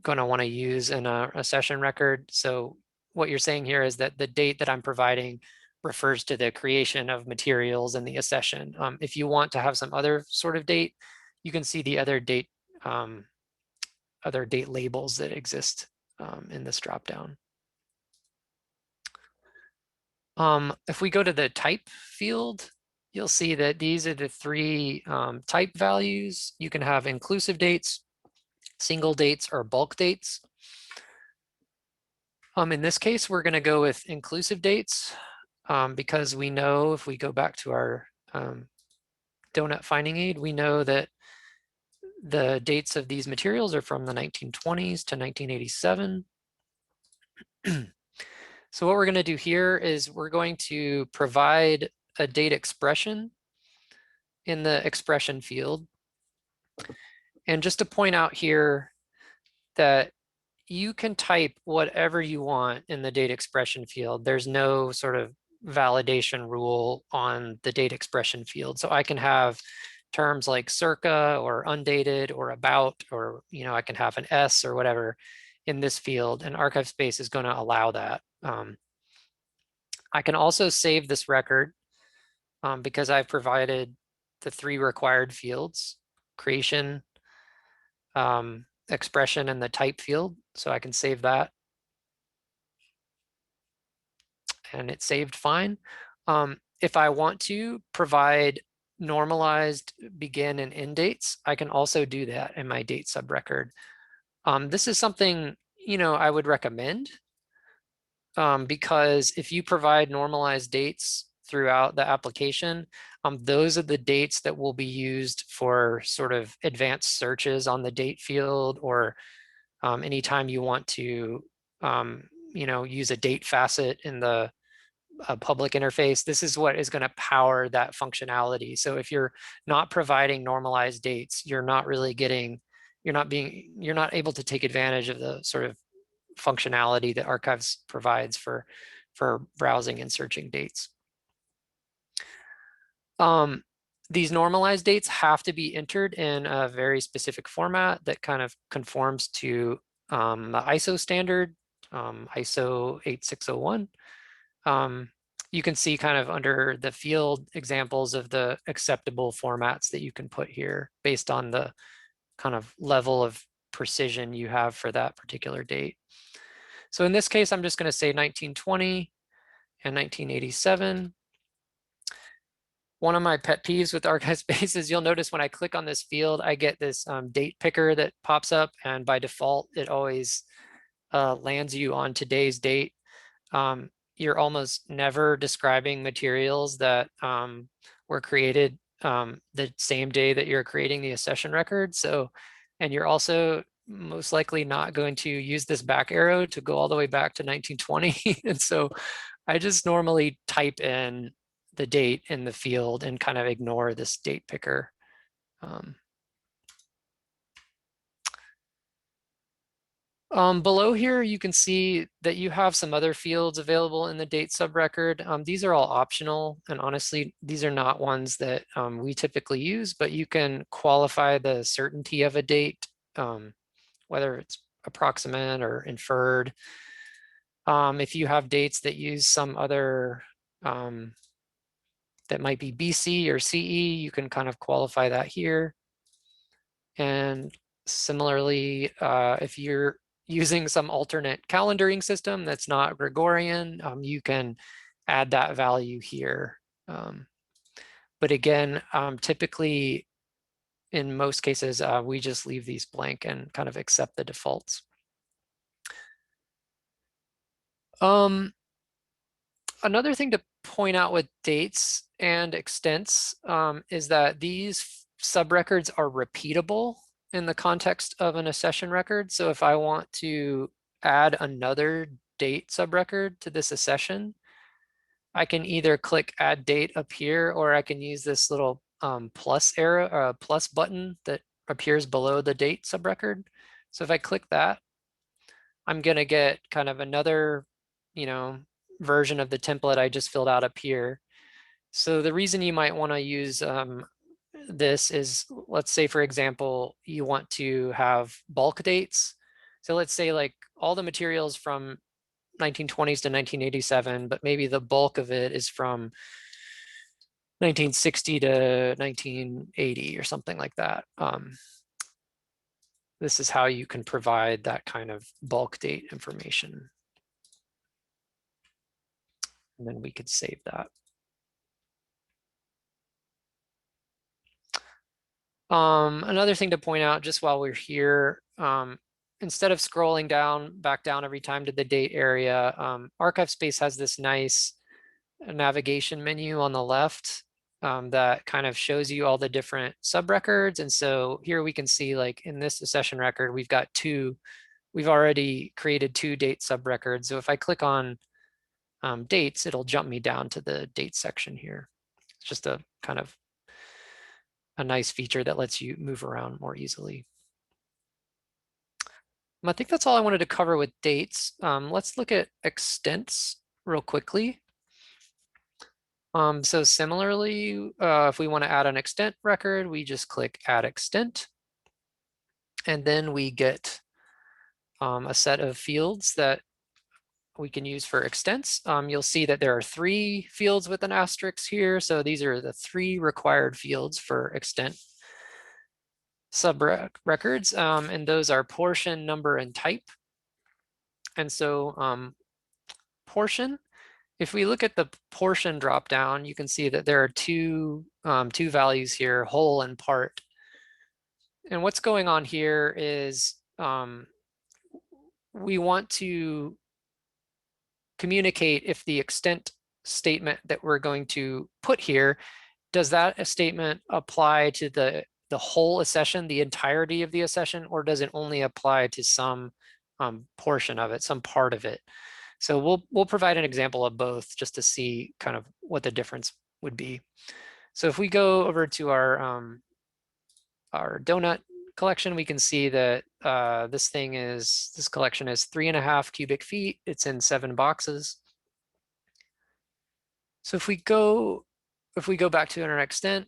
going to want to use in a session record. So what you're saying here is that the date that I'm providing refers to the creation of materials in the accession. If you want to have some other sort of date, you can see the other date labels that exist in this dropdown. If we go to the type field, you'll see that these are the three type values. You can have inclusive dates, single dates, or bulk dates. In this case, we're going to go with inclusive dates because we know if we go back to our donut finding aid, we know that the dates of these materials are from the 1920s to 1987. So what we're going to do here is we're going to provide a date expression in the expression field. And just to point out here that you can type whatever you want in the date expression field. There's no sort of validation rule on the date expression field. So I can have terms like circa or undated or about, or I can have an S or whatever in this field, and ArchivesSpace is going to allow that. I can also save this record because I've provided the three required fields: creation, expression, and the type field. So I can save that. And it's saved fine. If I want to provide normalized begin and end dates, I can also do that in my date subrecord. This is something I would recommend because if you provide normalized dates throughout the application, those are the dates that will be used for sort of advanced searches on the date field, or anytime you want to use a date facet in the public interface. This is what is going to power that functionality. So if you're not providing normalized dates, you're not able to take advantage of the sort of functionality that Archives provides for browsing and searching dates. These normalized dates have to be entered in a very specific format that kind of conforms to the ISO standard, ISO 8601. You can see kind of under the field examples of the acceptable formats that you can put here based on the kind of level of precision you have for that particular date. So in this case, I'm just going to say 1920 and 1987. One of my pet peeves with ArchivesSpace is you'll notice when I click on this field, I get this date picker that pops up, and by default, it always lands you on today's date. You're almost never describing materials that were created the same day that you're creating the accession record. So, and you're also most likely not going to use this back arrow to go all the way back to 1920. And so I just normally type in the date in the field and kind of ignore this date picker. Below here, you can see that you have some other fields available in the date subrecord. These are all optional, and honestly, these are not ones that we typically use, but you can qualify the certainty of a date, whether it's approximate or inferred. If you have dates that use some other, that might be BC or CE, you can kind of qualify that here. And similarly, if you're using some alternate calendaring system that's not Gregorian, you can add that value here. But again, typically, in most cases, we just leave these blank and kind of accept the defaults. Another thing to point out with dates and extents is that these subrecords are repeatable in the context of an accession record. So if I want to add another date subrecord to this accession, I can either click add date up here, or I can use this little plus arrow or plus button that appears below the date subrecord. So if I click that, I'm going to get kind of another, version of the template I just filled out up here. So the reason you might want to use this is, let's say, for example, you want to have bulk dates. So let's say like all the materials from 1920s to 1987, but maybe the bulk of it is from 1960 to 1980 or something like that. This is how you can provide that kind of bulk date information. And then we could save that. Another thing to point out just while we're here, instead of scrolling back down every time to the date area, ArchivesSpace has this nice navigation menu on the left that kind of shows you all the different subrecords. And so here we can see, like in this accession record, we've already created 2 date subrecords. So if I click on dates, it'll jump me down to the date section here. It's just a kind of a nice feature that lets you move around more easily. I think that's all I wanted to cover with dates. Let's look at extents real quickly. So similarly, if we want to add an extent record, we just click add extent. And then we get a set of fields that we can use for extents. You'll see that there are 3 fields with an asterisk here. So these are the 3 required fields for extent subrecords, and those are portion, number, and type. And so portion, if we look at the portion dropdown, you can see that there are two values here, whole and part. And what's going on here is we want to communicate if the extent statement that we're going to put here, does that statement apply to the whole accession, the entirety of the accession, or does it only apply to some portion of it, some part of it? So we'll provide an example of both just to see kind of what the difference would be. So if we go over to our donut collection, we can see that this collection is 3.5 cubic feet. It's in 7 boxes. So if we go back to our extent,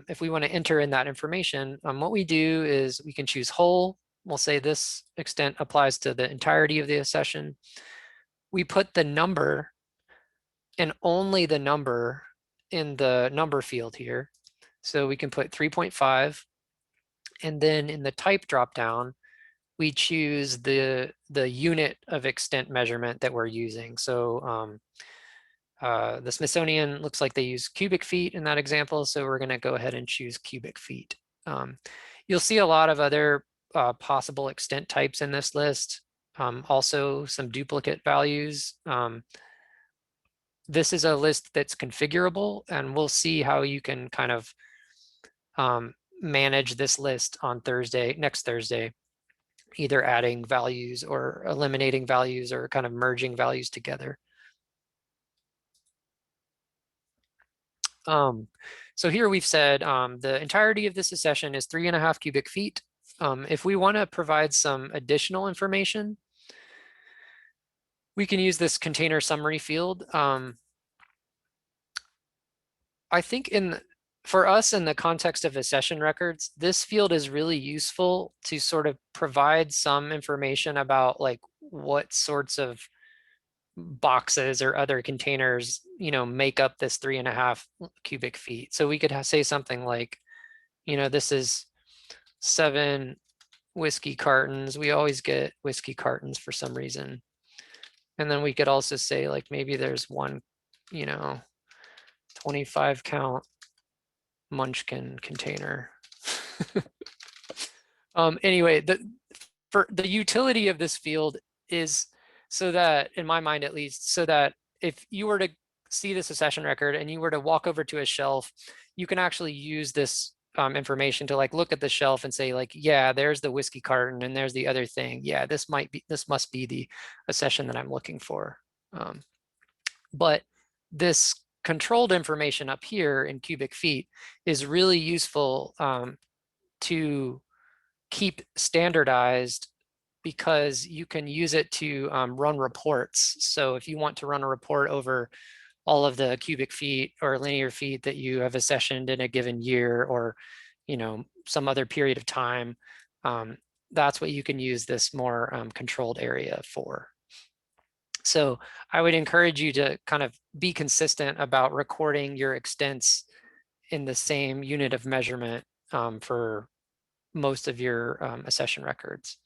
if we want to enter in that information, what we do is we can choose whole. We'll say this extent applies to the entirety of the accession. We put the number and only the number in the number field here. So we can put 3.5. And then in the type dropdown, we choose the unit of extent measurement that we're using. So the Smithsonian looks like they use cubic feet in that example. So we're going to go ahead and choose cubic feet. You'll see a lot of other possible extent types in this list. Also some duplicate values. This is a list that's configurable, and we'll see how you can kind of manage this list on next Thursday, either adding values or eliminating values or kind of merging values together. So here we've said the entirety of this accession is 3.5 cubic feet. If we want to provide some additional information, we can use this container summary field. I think for us in the context of accession records, this field is really useful to sort of provide some information about like what sorts of boxes or other containers, make up this 3.5 cubic feet. So we could say something like, this is 7 whiskey cartons. We always get whiskey cartons for some reason. And then we could also say like, maybe there's one, 25 count Munchkin container. Anyway, for the utility of this field is so that, in my mind at least, so that if you were to see this accession record and you were to walk over to a shelf, you can actually use this information to like look at the shelf and say like, yeah, there's the whiskey carton and there's the other thing. Yeah, this must be the accession that I'm looking for. But this controlled information up here in cubic feet is really useful to keep standardized, because you can use it to run reports. So if you want to run a report over all of the cubic feet or linear feet that you have accessioned in a given year, or some other period of time, that's what you can use this more controlled area for. So I would encourage you to kind of be consistent about recording your extents in the same unit of measurement for most of your accession records.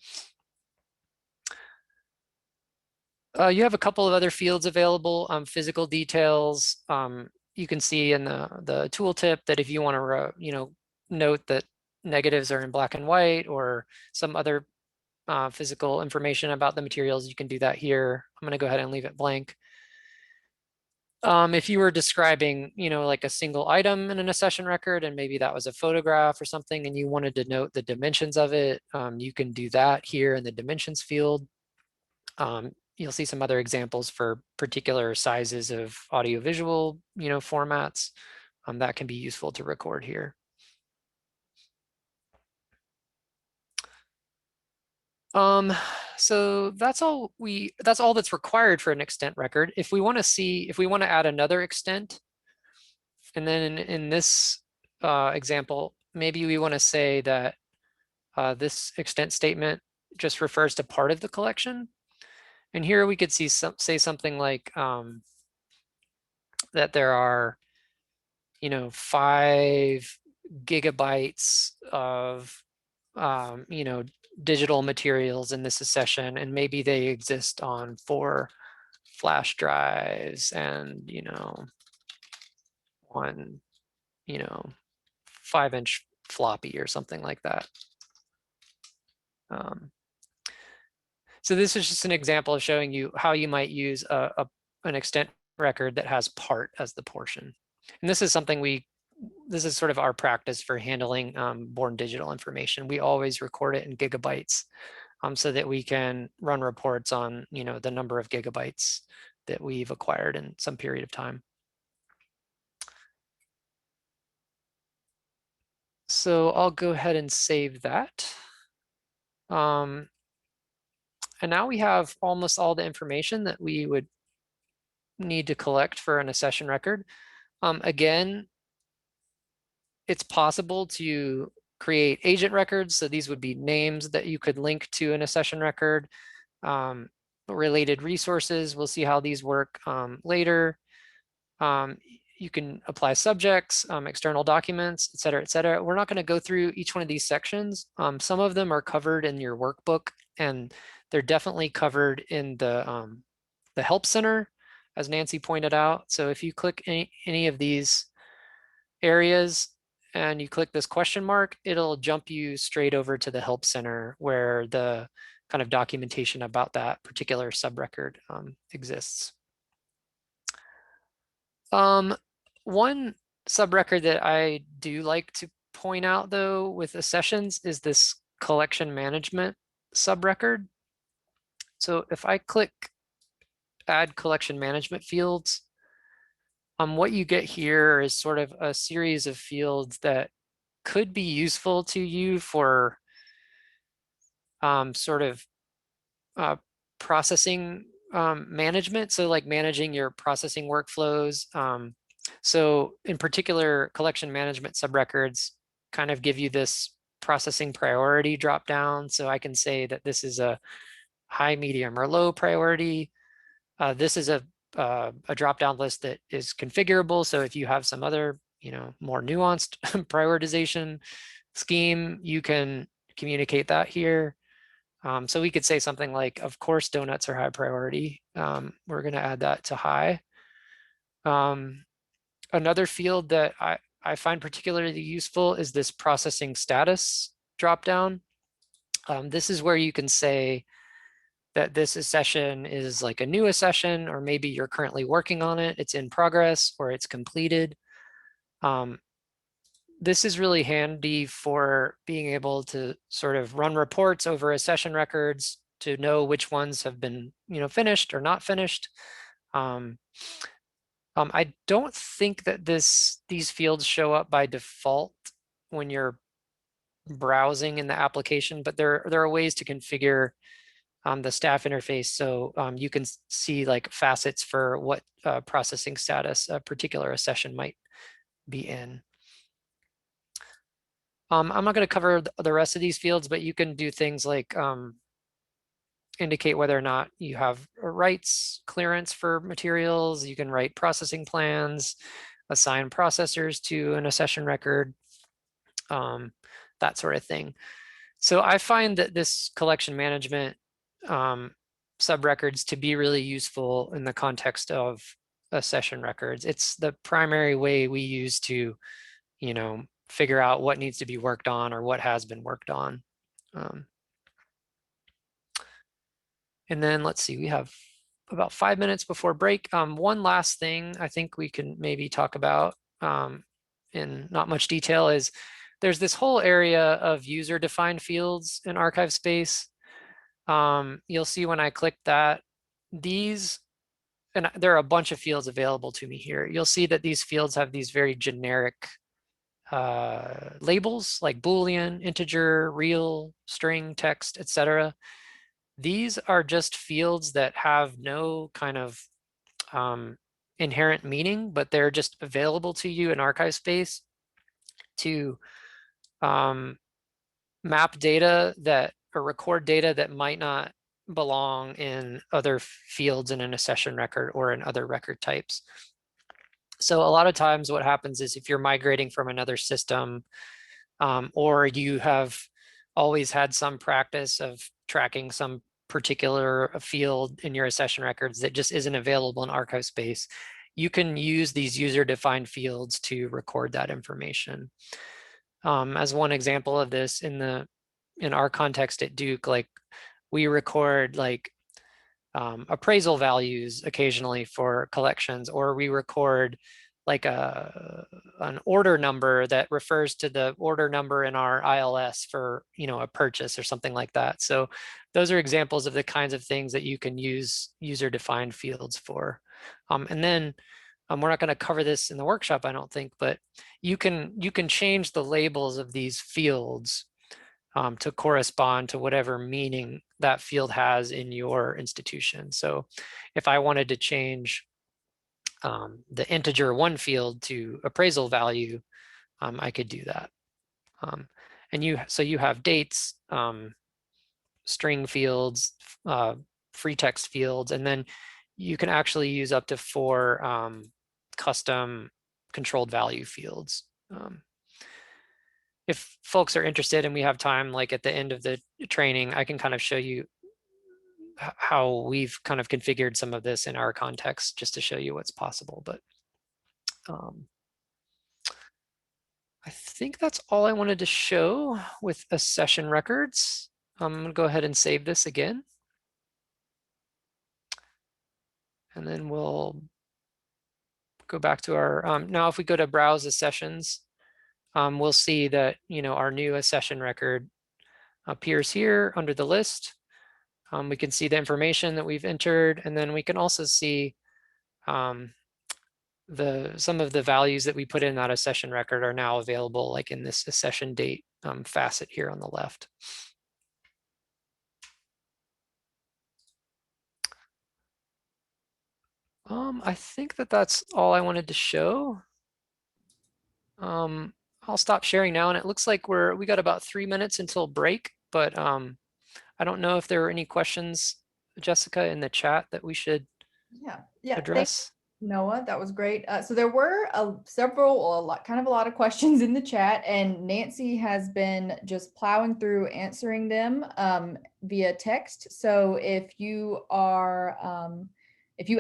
You have a couple of other fields available. Physical details. You can see in the tooltip that if you want to, note that negatives are in black and white, or some other physical information about the materials, you can do that here. I'm going to go ahead and leave it blank. If you were describing, like a single item in an accession record, and maybe that was a photograph or something, and you wanted to note the dimensions of it, you can do that here in the dimensions field. You'll see some other examples for particular sizes of audiovisual, formats that can be useful to record here. So that's all that's required for an extent record. If we want to add another extent, and then in this example, maybe we want to say that this extent statement just refers to part of the collection. And here we could say something like that there are, 5 gigabytes of, digital materials in this accession, and maybe they exist on 4 flash drives and, one, 5-inch floppy or something like that. So this is just an example of showing you how you might use an extent record that has part as the portion. And this is something this is sort of our practice for handling born digital information. We always record it in gigabytes so that we can run reports on, the number of gigabytes that we've acquired in some period of time. So I'll go ahead and save that. And now we have almost all the information that we would need to collect for an accession record. Again, it's possible to create agent records. So these would be names that you could link to an accession record. Related resources, we'll see how these work later. You can apply subjects, external documents, et cetera, et cetera. We're not going to go through each one of these sections. Some of them are covered in your workbook, and they're definitely covered in the Help Center, as Nancy pointed out. So if you click any of these areas and you click this question mark, it'll jump you straight over to the Help Center, where the kind of documentation about that particular subrecord exists. One subrecord that I do like to point out, though, with accessions is this collection management subrecord. So if I click add collection management fields, what you get here is sort of a series of fields that could be useful to you for sort of processing management. So like managing your processing workflows. So in particular, collection management subrecords kind of give you this processing priority drop down. So I can say that this is a high, medium, or low priority. This is a drop down list that is configurable. So if you have some other, more nuanced prioritization scheme, you can communicate that here. So we could say something like, of course, donuts are high priority. We're going to add that to high. Another field that I find particularly useful is this processing status dropdown. This is where you can say that this accession is like a new accession, or maybe you're currently working on it, it's in progress, or it's completed. This is really handy for being able to sort of run reports over accession records to know which ones have been, finished or not finished. I don't think that these fields show up by default when you're browsing in the application, but there are ways to configure the staff interface so you can see like facets for what processing status a particular accession might be in. I'm not going to cover the rest of these fields, but you can do things like indicate whether or not you have rights clearance for materials. You can write processing plans, assign processors to an accession record, that sort of thing. So I find that this collection management subrecords to be really useful in the context of accession records. It's the primary way we use to, figure out what needs to be worked on or what has been worked on. And then let's see, we have about 5 minutes before break. One last thing I think we can maybe talk about in not much detail is there's this whole area of user-defined fields in ArchivesSpace. You'll see when I click that, and there are a bunch of fields available to me here. You'll see that these fields have these very generic labels like Boolean, integer, real, string, text, etc. These are just fields that have no kind of inherent meaning, but they're just available to you in ArchivesSpace to map data or record data that might not belong in other fields in an accession record or in other record types. So a lot of times what happens is if you're migrating from another system, or you have always had some practice of tracking some particular field in your accession records that just isn't available in ArchivesSpace, you can use these user-defined fields to record that information. As one example of this, in our context at Duke, like we record like appraisal values occasionally for collections, or we record like an order number that refers to the order number in our ILS for a purchase or something like that. So those are examples of the kinds of things that you can use user-defined fields for. And then we're not going to cover this in the workshop, I don't think, but you can change the labels of these fields to correspond to whatever meaning that field has in your institution. So if I wanted to change the integer 1 field to appraisal value, I could do that. So you have dates, string fields, free text fields, and then you can actually use up to 4 custom controlled value fields. If folks are interested and we have time, like at the end of the training, I can kind of show you how we've kind of configured some of this in our context just to show you what's possible. But I think that's all I wanted to show with accession records. I'm going to go ahead and save this again. And then we'll go back to our, now if we go to browse accessions, we'll see that, our new accession record appears here under the list. We can see the information that we've entered, and then we can also see some of the values that we put in that accession record are now available, like in this accession date facet here on the left. I think that that's all I wanted to show. I'll stop sharing now, and it looks like we got about 3 minutes until break, but I don't know if there are any questions, Jessica, in the chat that we should address. Noah, that was great. So there were a lot of questions in the chat, and Nancy has been just plowing through answering them via text. So if you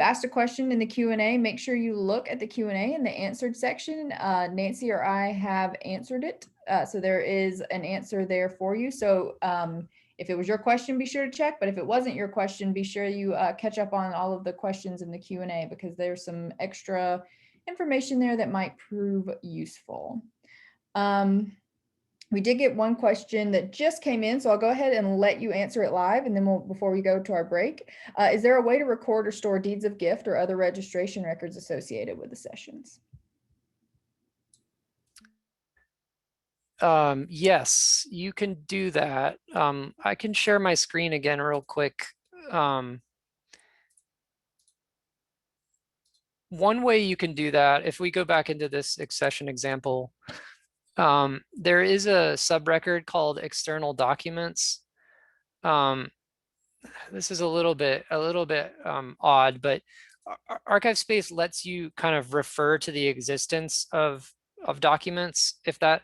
asked a question in the Q&A, make sure you look at the Q&A in the answered section. Nancy or I have answered it. So there is an answer there for you. So If it was your question, be sure to check, but if it wasn't your question, be sure you catch up on all of the questions in the Q&A, because there's some extra information there that might prove useful. We did get one question that just came in, so I'll go ahead and let you answer it live, and then before we go to our break. Is there a way to record or store deeds of gift or other registration records associated with the sessions? Yes, you can do that. I can share my screen again real quick. One way you can do that, if we go back into this accession example, there is a subrecord called external documents. This is a little bit odd, but ArchivesSpace lets you kind of refer to the existence of documents. If that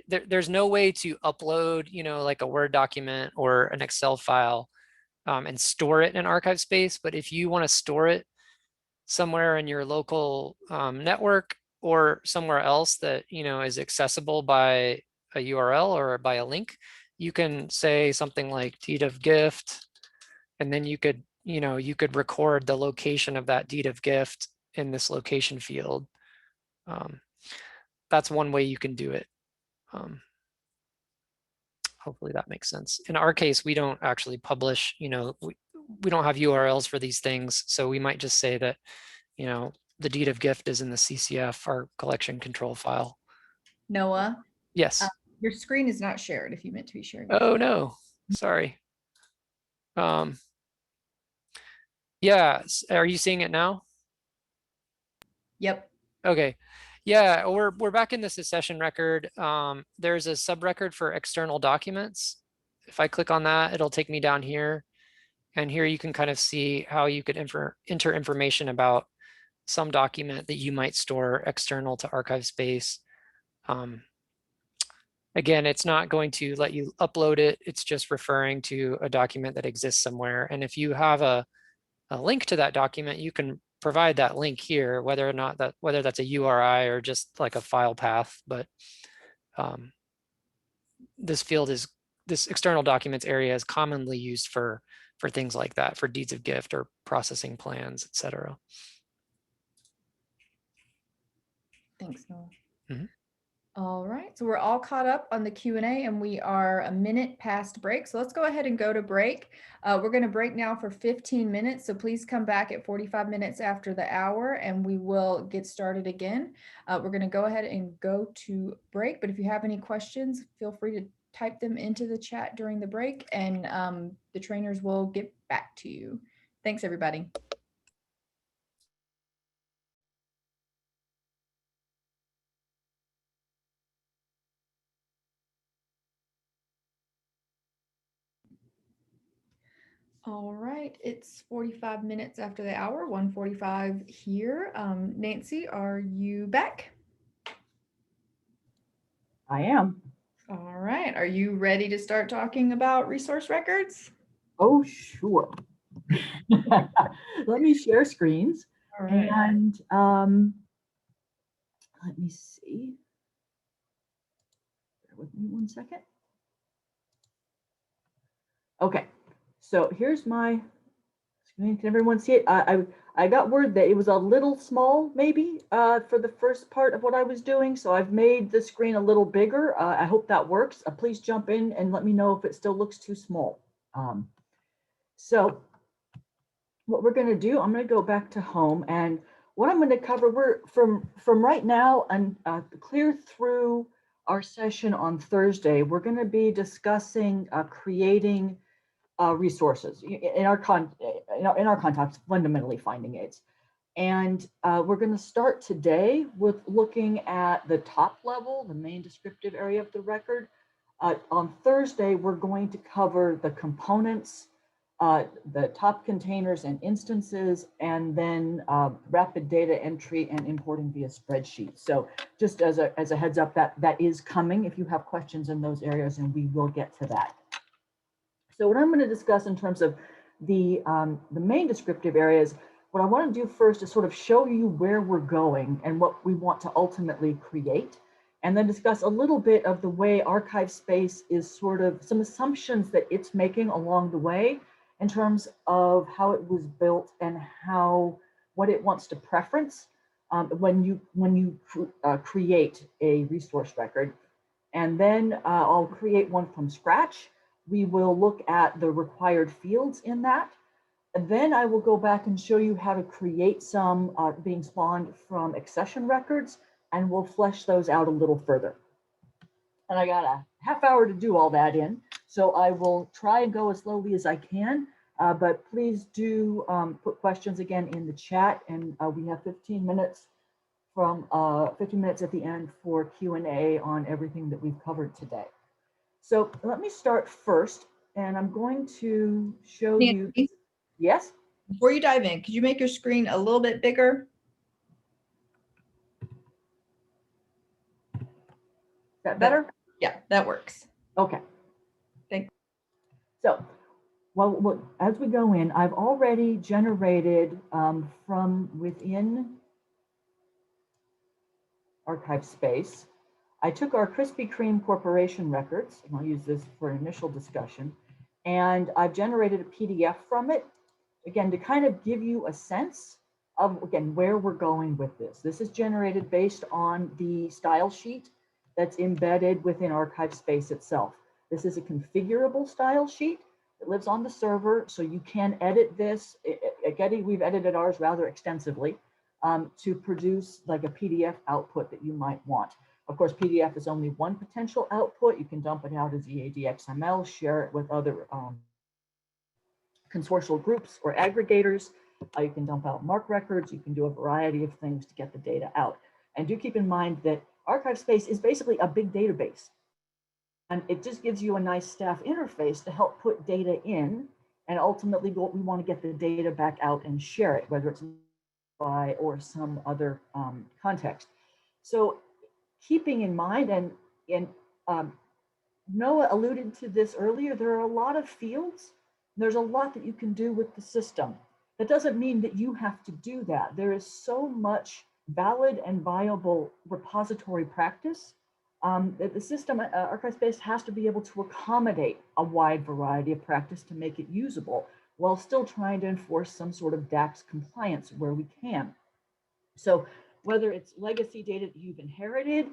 there's no way to upload, like a Word document or an Excel file and store it in ArchivesSpace. But if you want to store it somewhere in your local network or somewhere else that is accessible by a URL or by a link, you can say something like deed of gift, and then you could record the location of that deed of gift in this location field. That's one way you can do it. Hopefully that makes sense. In our case, we don't actually publish, we don't have URLs for these things, so we might just say that the deed of gift is in the CCF, our collection control file. Noah? Yes. Your screen is not shared if you meant to be sharing. Oh, no, sorry. Yeah, are you seeing it now? Yep. Okay. Yeah, we're back in this accession record. There's a subrecord for external documents. If I click on that, it'll take me down here. And here you can kind of see how you could enter information about some document that you might store external to ArchivesSpace. Again, it's not going to let you upload it. It's just referring to a document that exists somewhere. And if you have a link to that document, you can provide that link here, whether that's a URI or just like a file path. But this external documents area is commonly used for things like that, for deeds of gift or processing plans, etc. Thanks, Noah. Mm-hmm. All right, so we're all caught up on the Q&A, and we are a minute past break. So let's go ahead and go to break. We're going to break now for 15 minutes. So please come back at 45 minutes after the hour, and we will get started again. We're going to go ahead and go to break. But if you have any questions, feel free to type them into the chat during the break, and the trainers will get back to you. Thanks, everybody. All right, it's 45 minutes after the hour, 1:45 here. Nancy, are you back? I am. All right, are you ready to start talking about resource records? Oh, sure. Let me share screens. All right. And let me see. Bear with me one second. Okay, so here's my screen. Can everyone see it? I got word that it was a little small, maybe, for the first part of what I was doing. So I've made the screen a little bigger. I hope that works. Please jump in and let me know if it still looks too small. So what we're going to do, I'm going to go back to home, and what I'm going to cover, we're from right now and clear through our session on Thursday, we're going to be discussing creating resources in our context, fundamentally finding aids. And we're going to start today with looking at the top level, the main descriptive area of the record. On Thursday, we're going to cover the components, the top containers and instances, and then rapid data entry and importing via spreadsheets. So just as a heads up, that is coming if you have questions in those areas, and we will get to that. So what I'm going to discuss in terms of the main descriptive areas, what I want to do first is sort of show you where we're going and what we want to ultimately create. and then discuss a little bit of the way ArchivesSpace is sort of some assumptions that it's making along the way in terms of how it was built and what it wants to preference when you create a resource record. And then I'll create one from scratch. We will look at the required fields in that. And then I will go back and show you how to create some being spawned from accession records, and we'll flesh those out a little further. And I got a half hour to do all that in, so I will try and go as slowly as I can, but please do put questions again in the chat, and we have 15 minutes at the end for Q&A on everything that we've covered today. So let me start first, and I'm going to show you. Yes? Before you dive in, could you make your screen a little bit bigger? Is that better? Yeah, that works. Okay. Thanks. So, well, as we go in, I've already generated from within ArchivesSpace. I took our Krispy Kreme Corporation records, and I'll use this for an initial discussion, and I've generated a PDF from it, again, to kind of give you a sense of, again, where we're going with this. This is generated based on the style sheet that's embedded within ArchivesSpace itself. This is a configurable style sheet that lives on the server, so you can edit this. At Getty, we've edited ours rather extensively to produce like a PDF output that you might want. Of course, PDF is only one potential output. You can dump it out as EAD XML, share it with other consortial groups or aggregators. You can dump out MARC records. You can do a variety of things to get the data out. And do keep in mind that ArchivesSpace is basically a big database. And it just gives you a nice staff interface to help put data in. And ultimately, what we want to get the data back out and share it, whether it's by or some other context. So keeping in mind, and Noah alluded to this earlier, there are a lot of fields. There's a lot that you can do with the system. That doesn't mean that you have to do that. There is so much valid and viable repository practice that the system, ArchivesSpace, has to be able to accommodate a wide variety of practice to make it usable, while still trying to enforce some sort of DAX compliance where we can. So whether it's legacy data that you've inherited,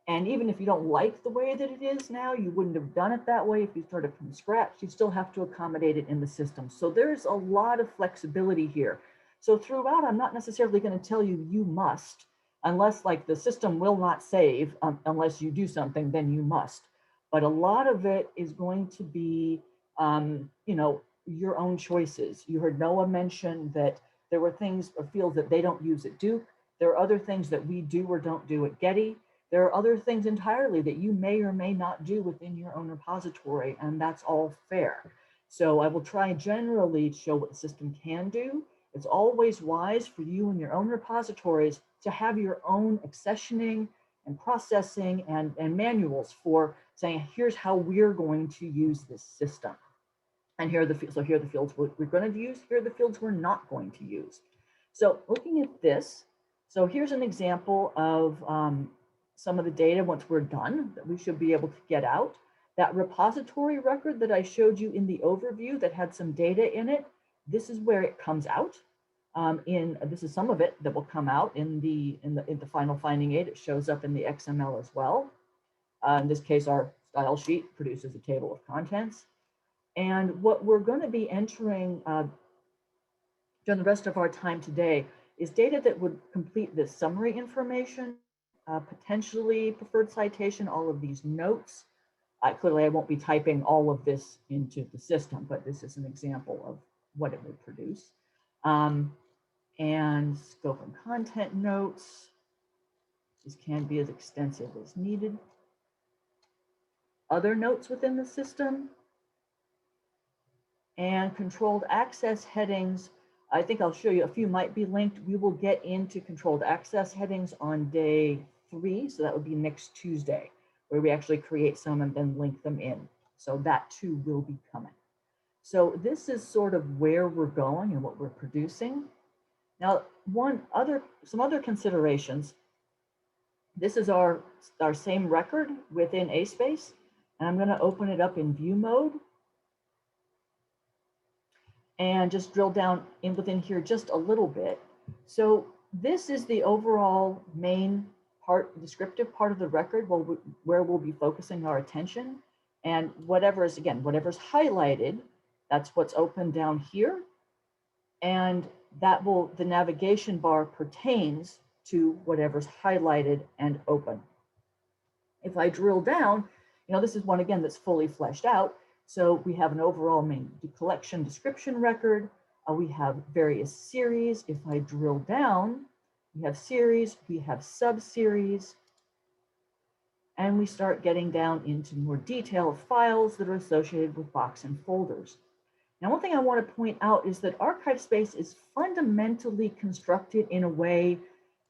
and even if you don't like the way that it is now, you wouldn't have done it that way if you started from scratch, you still have to accommodate it in the system. So there's a lot of flexibility here. So throughout, I'm not necessarily going to tell you, you must, unless like the system will not save unless you do something, then you must. But a lot of it is going to be, you know, your own choices. You heard Noah mention that there were things or fields that they don't use at Duke. There are other things that we do or don't do at Getty. There are other things entirely that you may or may not do within your own repository, and that's all fair. So I will try generally to show what the system can do. It's always wise for you and your own repositories to have your own accessioning and processing and manuals for saying, here's how we're going to use this system. And here are the fields. So here are the fields we're going to use. Here are the fields we're not going to use. So looking at this, so here's an example of some of the data once we're done that we should be able to get out. That repository record that I showed you in the overview that had some data in it, this is where it comes out. This is some of it that will come out in the final finding aid. It shows up in the XML as well. In this case, our style sheet produces a table of contents. And what we're going to be entering during the rest of our time today is data that would complete this summary information, potentially preferred citation, all of these notes. Clearly, I won't be typing all of this into the system, but this is an example of what it would produce. And scope and content notes. These can be as extensive as needed. Other notes within the system. And controlled access headings. I think I'll show you, a few might be linked. We will get into controlled access headings on day 3. So that would be next Tuesday, where we actually create some and then link them in. So that too will be coming. So this is sort of where we're going and what we're producing. Now, some other considerations. This is our same record within ASpace, and I'm going to open it up in view mode and just drill down in within here just a little bit. So this is the overall main part, descriptive part of the record where we'll be focusing our attention. And whatever's highlighted, that's what's open down here. And the navigation bar pertains to whatever's highlighted and open. If I drill down, this is one again that's fully fleshed out. So we have an overall main collection description record. We have various series. If I drill down, we have series, we have sub-series, and we start getting down into more detailed files that are associated with box and folders. Now, one thing I want to point out is that ArchivesSpace is fundamentally constructed in a way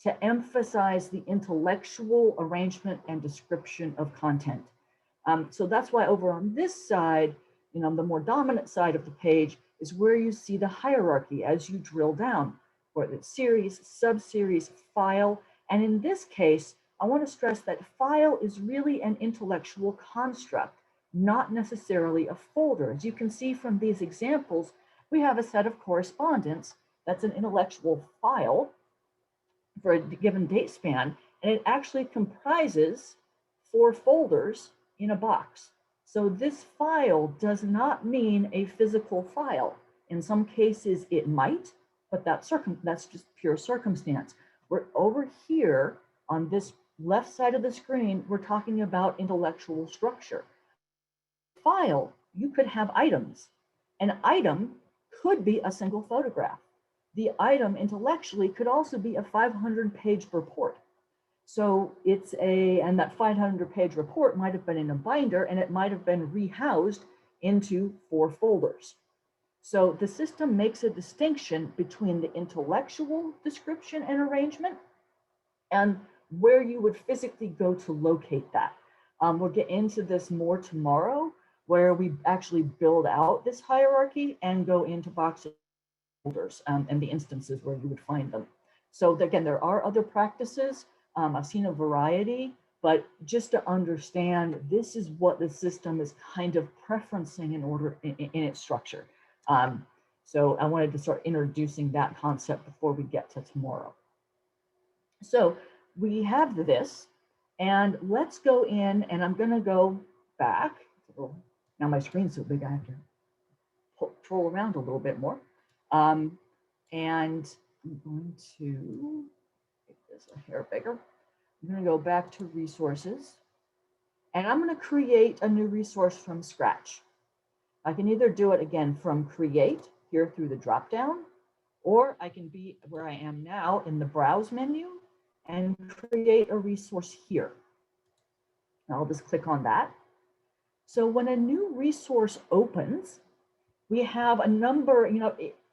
to emphasize the intellectual arrangement and description of content. So that's why over on this side, the more dominant side of the page is where you see the hierarchy as you drill down, where it's series, sub-series, file. And in this case, I want to stress that file is really an intellectual construct, not necessarily a folder. As you can see from these examples, we have a set of correspondence that's an intellectual file for a given date span, and it actually comprises 4 folders in a box. So this file does not mean a physical file. In some cases it might, but that's just pure circumstance. We're over here on this left side of the screen, we're talking about intellectual structure. File, you could have items. An item could be a single photograph. The item intellectually could also be a 500-page report. So and that 500-page report might have been in a binder, and it might have been rehoused into 4 folders. So the system makes a distinction between the intellectual description and arrangement and where you would physically go to locate that. We'll get into this more tomorrow, where we actually build out this hierarchy and go into boxes folders and the instances where you would find them. So again, there are other practices. I've seen a variety, but just to understand, this is what the system is kind of preferencing in its structure. So I wanted to start introducing that concept before we get to tomorrow. So we have this, and let's go in, and I'm going to go back. Now my screen's so big, I have to troll around a little bit more. And I'm going to make this a hair bigger. I'm going to go back to resources, and I'm going to create a new resource from scratch. I can either do it again from create here through the dropdown, or I can be where I am now in the browse menu and create a resource here. And I'll just click on that. So when a new resource opens, we have a number,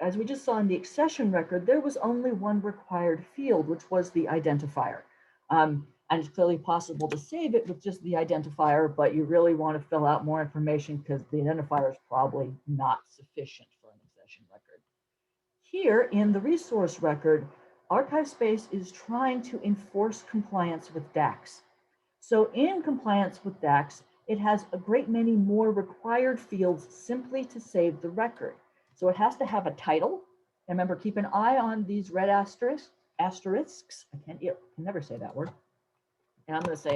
as we just saw in the accession record, there was only one required field, which was the identifier. And it's clearly possible to save it with just the identifier, but you really want to fill out more information because the identifier is probably not sufficient for an accession record. Here in the resource record, ArchivesSpace is trying to enforce compliance with DAX. So in compliance with DAX, it has a great many more required fields simply to save the record. So it has to have a title. And remember, keep an eye on these red asterisks. I can never say that word. And I'm going to say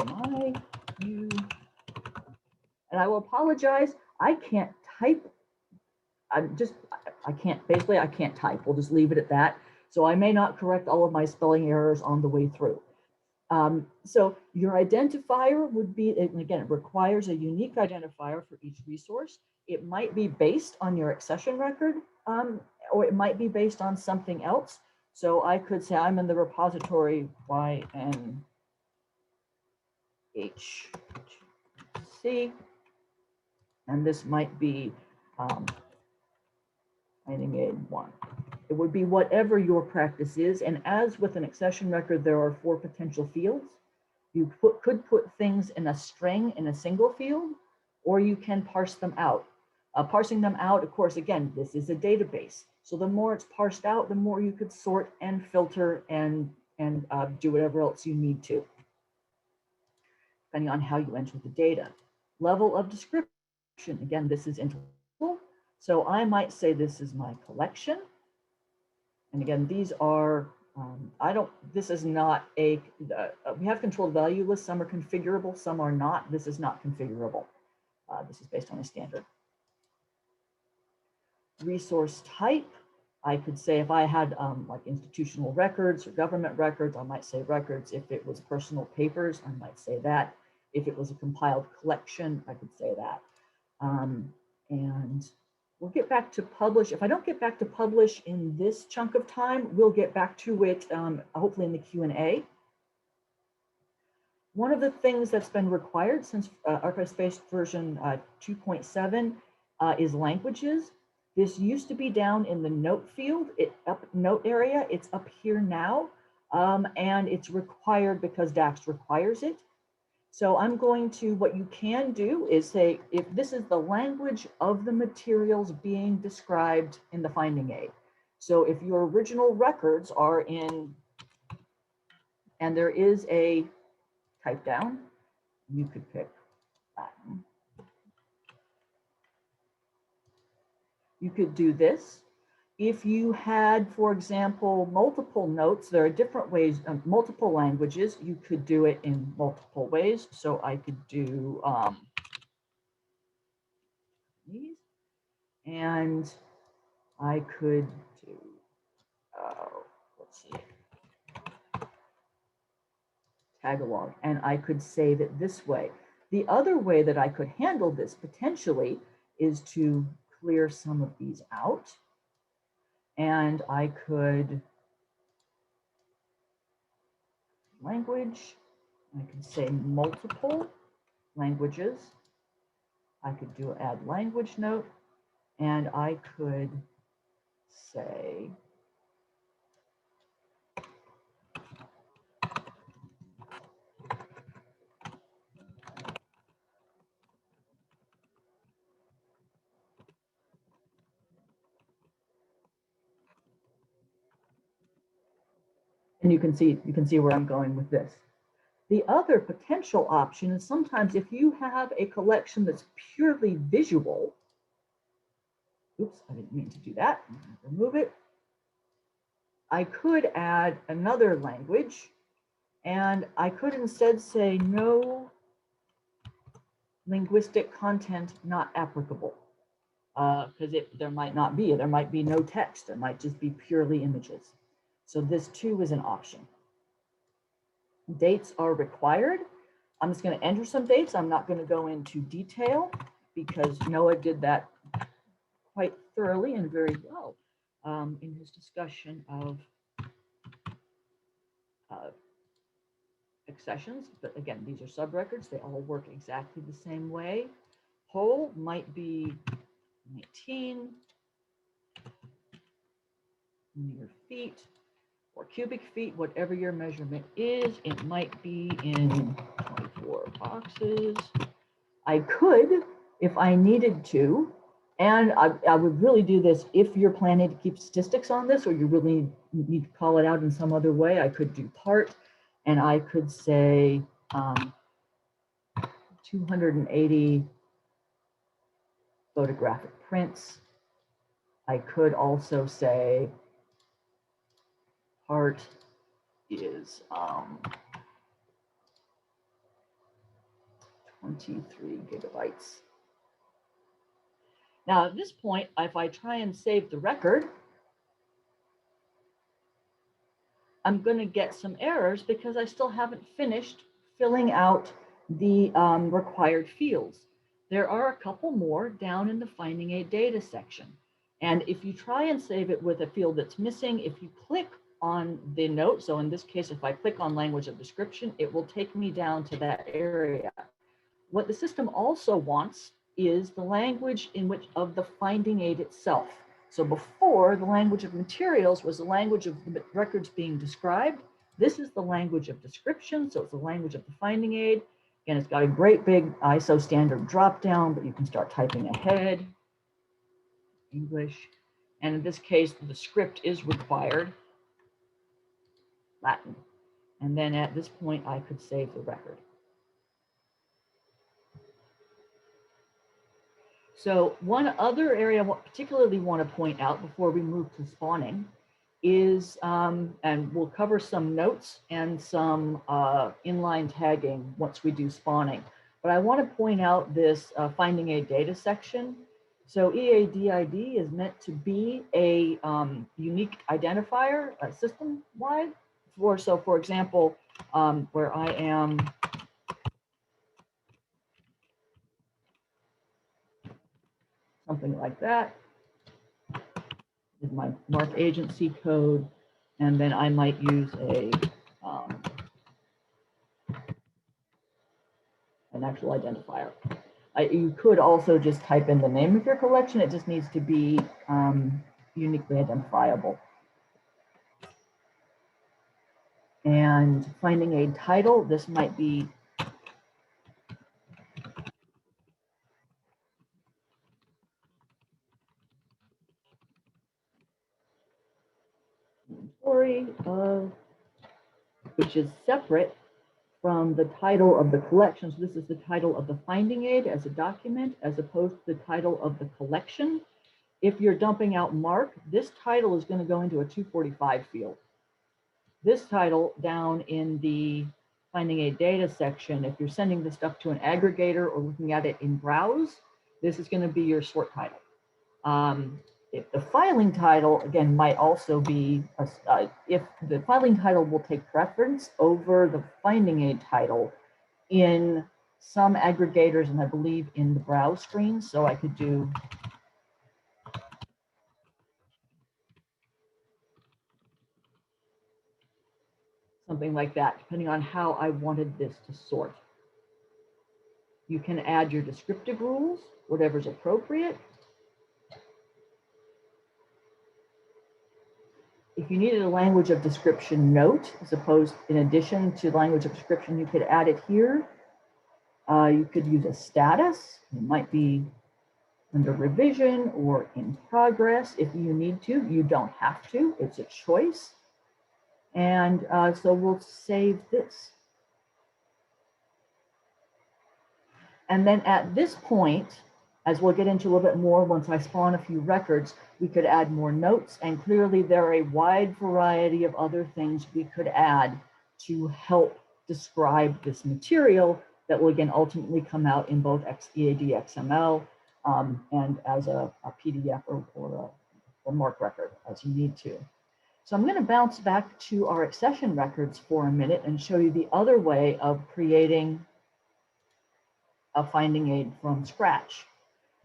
and I will apologize. I can't type. I can't type. We'll just leave it at that. So I may not correct all of my spelling errors on the way through. So your identifier would be, and again, it requires a unique identifier for each resource. It might be based on your accession record, or it might be based on something else. So I could say I'm in the repository YNHC, and this might be animated 1. It would be whatever your practice is. And as with an accession record, there are 4 potential fields. You could put things in a string in a single field, or you can parse them out. Parsing them out, of course, again, this is a database. So the more it's parsed out, the more you could sort and filter and do whatever else you need to. depending on how you enter the data. Level of description, again, this is interval. So I might say this is my collection. And again, these are, this is not we have controlled value lists. Some are configurable, some are not. This is not configurable. This is based on a standard. Resource type, I could say if I had like institutional records or government records, I might say records. If it was personal papers, I might say that. If it was a compiled collection, I could say that. And we'll get back to publish. If I don't get back to publish in this chunk of time, we'll get back to it hopefully in the Q&A. One of the things that's been required since ArchivesSpace version 2.7 is languages. This used to be down in the note field, note area. It's up here now, and it's required because DAX requires it. So I'm going to, what you can do is say, if this is the language of the materials being described in the finding aid. So if your original records are in, and there is a type down, you could pick Latin. You could do this. If you had, for example, multiple notes, there are different ways, multiple languages, you could do it in multiple ways. So I could do these, and I could do, let's see, Tagalog, and I could save it this way. The other way that I could handle this potentially is to clear some of these out. And I could language, I could say multiple languages. I could do add language note, and I could say and you can see where I'm going with this. The other potential option is sometimes if you have a collection that's purely visual, oops, I didn't mean to do that, remove it. I could add another language, and I could instead say no linguistic content not applicable, because there might not be, there might be no text, it might just be purely images. So this too is an option. Dates are required. I'm just going to enter some dates. I'm not going to go into detail because Noah did that quite thoroughly and very well in his discussion of accessions. But again, these are subrecords. They all work exactly the same way. Whole might be 19 linear feet or cubic feet, whatever your measurement is. It might be in 24 boxes. I could, if I needed to, and I would really do this if you're planning to keep statistics on this or you really need to call it out in some other way. I could do part, and I could say 280 photographic prints. I could also say part is 23 gigabytes. Now at this point, if I try and save the record, I'm going to get some errors because I still haven't finished filling out the required fields. There are a couple more down in the finding aid data section. And if you try and save it with a field that's missing, if you click on the note, so in this case, if I click on language of description, it will take me down to that area. What the system also wants is the language in which of the finding aid itself. So before, the language of materials was the language of the records being described. This is the language of description, so it's the language of the finding aid. Again, it's got a great big ISO standard dropdown, but you can start typing ahead, English. And in this case, the script is required, Latin. And then at this point, I could save the record. So one other area I particularly want to point out before we move to spawning is, and we'll cover some notes and some inline tagging once we do spawning. But I want to point out this finding a data section. So EADID is meant to be a unique identifier, system-wide. So for example, where I am something like that is my mark agency code, and then I might use an actual identifier. You could also just type in the name of your collection. It just needs to be uniquely identifiable. And finding a title, this might be inventory of, which is separate from the title of the collection. So this is the title of the finding aid as a document, as opposed to the title of the collection. If you're dumping out MARC, this title is going to go into a 245 field. This title down in the finding a data section, if you're sending this stuff to an aggregator or looking at it in browse, this is going to be your sort title. If the filing title, again, might also be, if the filing title will take preference over the finding aid title in some aggregators, and I believe in the browse screen. So I could do something like that, depending on how I wanted this to sort. You can add your descriptive rules, whatever's appropriate. If you needed a language of description note, as opposed, in addition to language of description, you could add it here. You could use a status. It might be under revision or in progress if you need to. You don't have to, it's a choice. And so we'll save this. And then at this point, as we'll get into a little bit more once I spawn a few records, we could add more notes. And clearly there are a wide variety of other things we could add to help describe this material that will again ultimately come out in both EAD XML and as a PDF or a MARC record as you need to. So I'm going to bounce back to our accession records for a minute and show you the other way of creating a finding aid from scratch.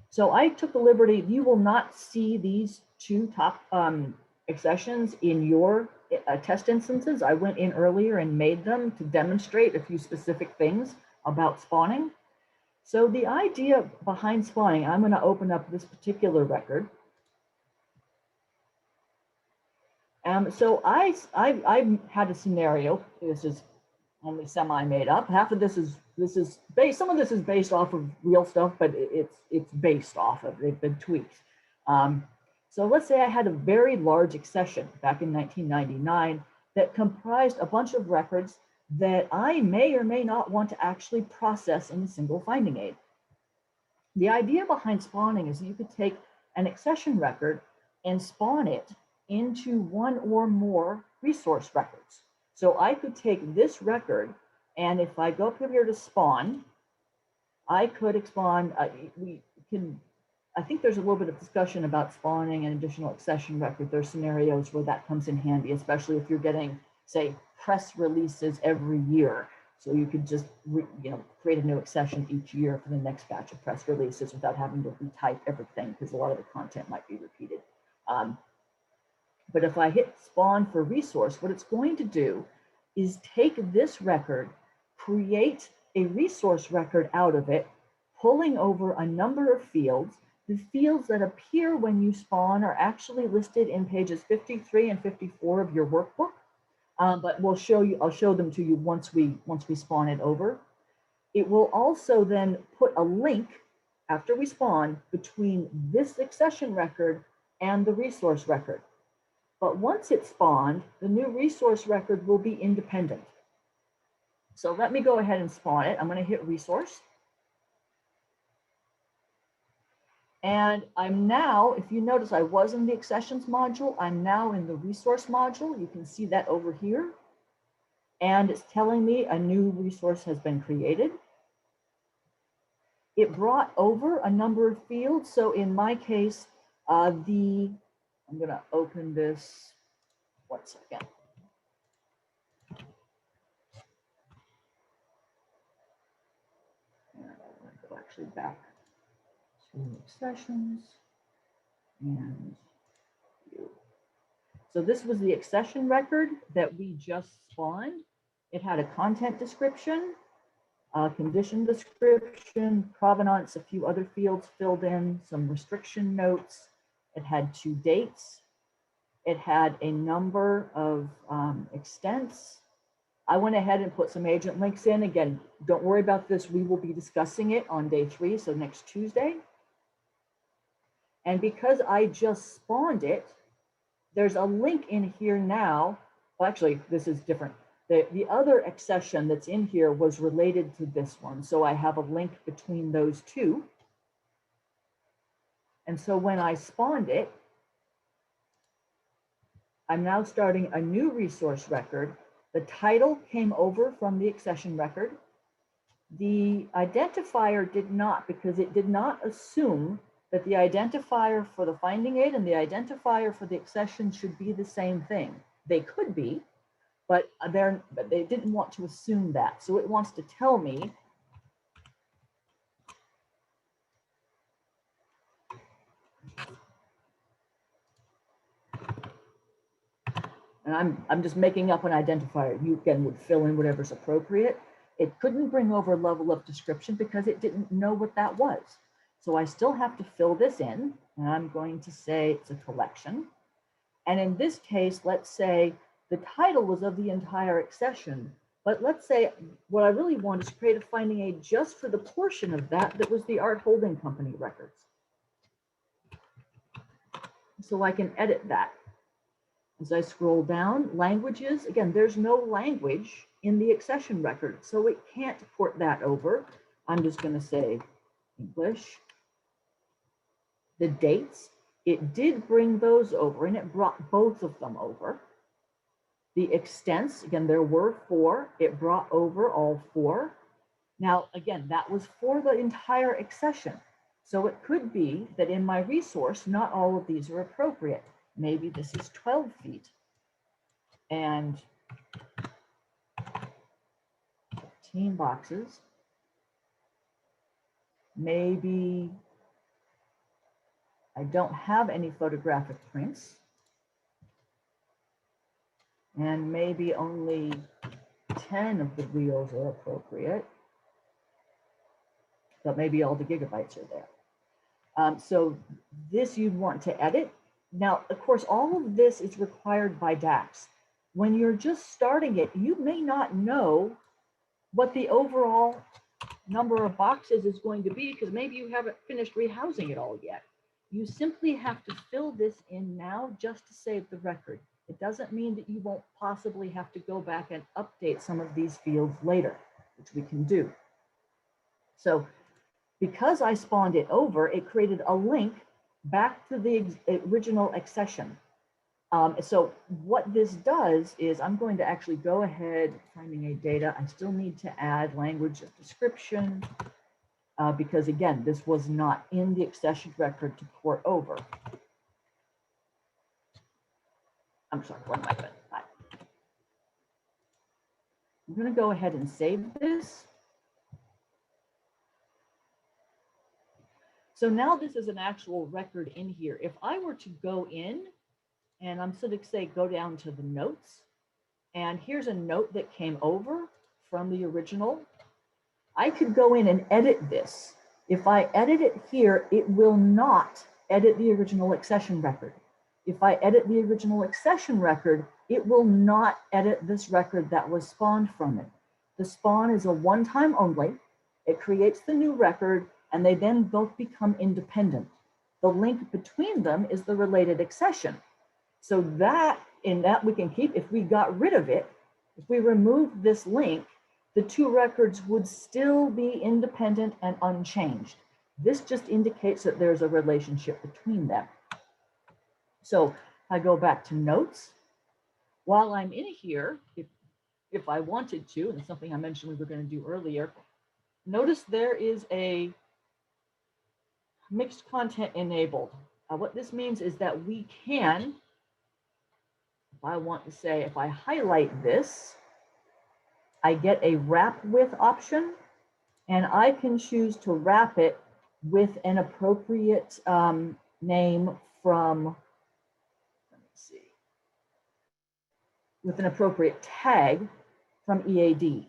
So I took the liberty, you will not see these two top accessions in your test instances. I went in earlier and made them to demonstrate a few specific things about spawning. So the idea behind spawning, I'm going to open up this particular record. So I had a scenario. This is only semi-made up. Half of this is based. Some of this is based off of real stuff, but it's based off of. They've been tweaked. So let's say I had a very large accession back in 1999 that comprised a bunch of records that I may or may not want to actually process in a single finding aid. The idea behind spawning is that you could take an accession record and spawn it into one or more resource records. So I could take this record, and if I go up here to spawn, I could spawn, I think there's a little bit of discussion about spawning an additional accession record. There's scenarios where that comes in handy, especially if you're getting, say, press releases every year. So you could just create a new accession each year for the next batch of press releases without having to retype everything, because a lot of the content might be repeated. But if I hit spawn for resource, what it's going to do is take this record, create a resource record out of it, pulling over a number of fields. The fields that appear when you spawn are actually listed in pages 53 and 54 of your workbook. But I'll show them to you once we spawn it over. It will also then put a link after we spawn between this accession record and the resource record. But once it's spawned, the new resource record will be independent. So let me go ahead and spawn it. I'm going to hit resource. And I'm now, if you notice, I was in the accessions module. I'm now in the resource module. You can see that over here. And it's telling me a new resource has been created. It brought over a number of fields. So in my case, I'm going to open this, 1 second. And I'm going to go actually back to accessions and view. So this was the accession record that we just spawned. It had a content description, condition description, provenance, a few other fields filled in, some restriction notes. It had 2 dates. It had a number of extents. I went ahead and put some agent links in. Again, don't worry about this. We will be discussing it on day 3, so next Tuesday. And because I just spawned it, there's a link in here now. Well, actually, this is different. The other accession that's in here was related to this one. So I have a link between those 2. And so when I spawned it, I'm now starting a new resource record. The title came over from the accession record. The identifier did not, because it did not assume that the identifier for the finding aid and the identifier for the accession should be the same thing. They could be, but they didn't want to assume that. So it wants to tell me and I'm just making up an identifier. You again would fill in whatever's appropriate. It couldn't bring over level of description because it didn't know what that was. So I still have to fill this in, and I'm going to say it's a collection. And in this case, let's say the title was of the entire accession, but let's say what I really want is to create a finding aid just for the portion of that was the Art Holding Company records. So I can edit that. As I scroll down, languages, again, there's no language in the accession record, so it can't port that over. I'm just going to say English. The dates, it did bring those over, and it brought both of them over. The extents, again, there were 4. It brought over all 4. Now, again, that was for the entire accession. So it could be that in my resource, not all of these are appropriate. Maybe this is 12 feet and 15 boxes. Maybe I don't have any photographic prints. And maybe only 10 of the wheels are appropriate. But maybe all the gigabytes are there. So this you'd want to edit. Now, of course, all of this is required by DAX. When you're just starting it, you may not know what the overall number of boxes is going to be because maybe you haven't finished rehousing it all yet. You simply have to fill this in now just to save the record. It doesn't mean that you won't possibly have to go back and update some of these fields later, which we can do. So because I spawned it over, it created a link back to the original accession. So what this does is I'm going to actually go ahead, finding a data. I still need to add language of description because again, this was not in the accession record to port over. I'm sorry, what am I doing? I'm going to go ahead and save this. So now this is an actual record in here. If I were to go in and I'm sort of say, go down to the notes, and here's a note that came over from the original, I could go in and edit this. If I edit it here, it will not edit the original accession record. If I edit the original accession record, it will not edit this record that was spawned from it. The spawn is a one-time only. It creates the new record, and they then both become independent. The link between them is the related accession. So that, in that we can keep, if we got rid of it, if we remove this link, the 2 records would still be independent and unchanged. This just indicates that there's a relationship between them. So I go back to notes. While I'm in here, if I wanted to, and it's something I mentioned we were going to do earlier, notice there is a mixed content enabled. What this means is that we can, if I want to say, if I highlight this, I get a wrap with option, and I can choose to wrap it with an appropriate name from, let me see, with an appropriate tag from EAD.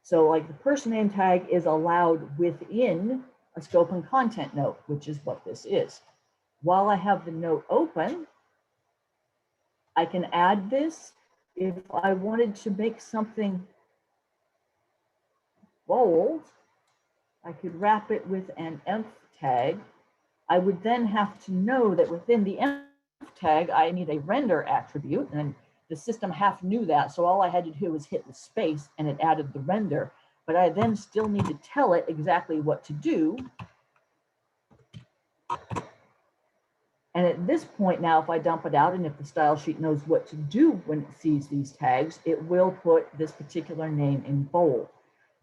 So like the person name tag is allowed within a scope and content note, which is what this is. While I have the note open, I can add this. If I wanted to make something bold, I could wrap it with an env tag. I would then have to know that within the env tag, I need a render attribute, and the system half knew that. So all I had to do was hit the space and it added the render, but I then still need to tell it exactly what to do. And at this point now, if I dump it out and if the style sheet knows what to do when it sees these tags, it will put this particular name in bold.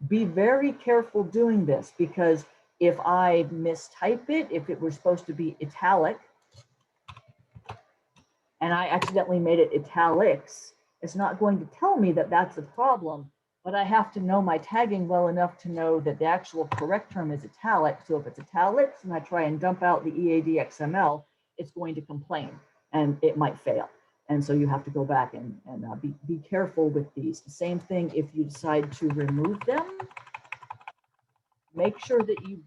Be very careful doing this, because if I mistype it, if it were supposed to be italic, and I accidentally made it italics, it's not going to tell me that that's a problem, but I have to know my tagging well enough to know that the actual correct term is italic. So if it's italics and I try and dump out the EAD XML, it's going to complain and it might fail. And so you have to go back and be careful with these. The same thing if you decide to remove them, make sure that you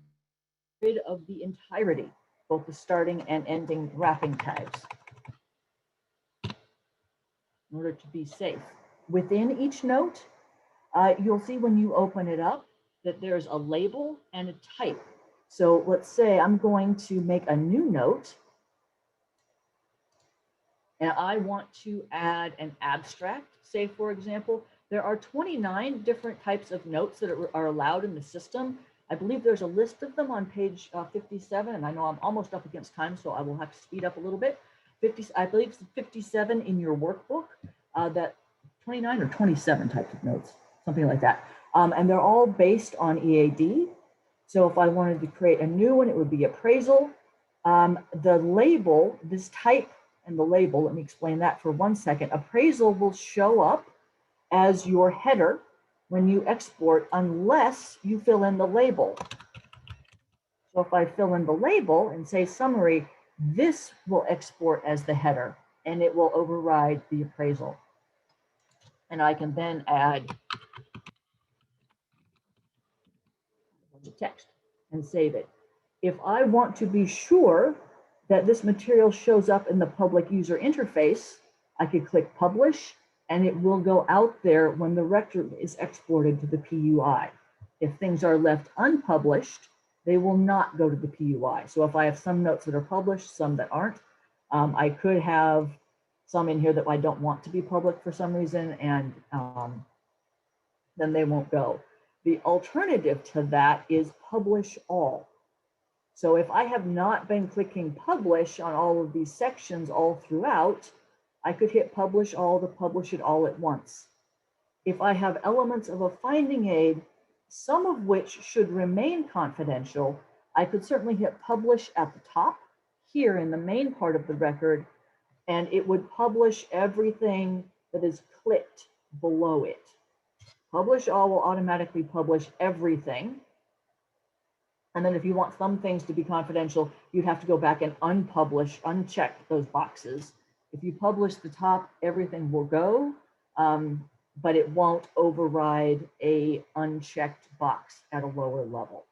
get rid of the entirety, both the starting and ending wrapping tags, in order to be safe. Within each note, you'll see when you open it up that there's a label and a type. So let's say I'm going to make a new note, and I want to add an abstract. Say, for example, there are 29 different types of notes that are allowed in the system. I believe there's a list of them on page 57, and I know I'm almost up against time, so I will have to speed up a little bit. I believe it's 57 in your workbook, that 29 or 27 types of notes, something like that. And they're all based on EAD. So if I wanted to create a new one, it would be appraisal. The label, this type and the label, let me explain that for 1 second. Appraisal will show up as your header when you export, unless you fill in the label. So if I fill in the label and say summary, this will export as the header and it will override the appraisal. And I can then add the text and save it. If I want to be sure that this material shows up in the public user interface, I could click publish and it will go out there when the record is exported to the PUI. If things are left unpublished, they will not go to the PUI. So if I have some notes that are published, some that aren't, I could have some in here that I don't want to be public for some reason, and then they won't go. The alternative to that is publish all. So if I have not been clicking publish on all of these sections all throughout, I could hit publish all to publish it all at once. If I have elements of a finding aid, some of which should remain confidential, I could certainly hit publish at the top here in the main part of the record, and it would publish everything that is clicked below it. Publish all will automatically publish everything. And then if you want some things to be confidential, you'd have to go back and uncheck those boxes. If you publish the top, everything will go, but it won't override a unchecked box at a lower level.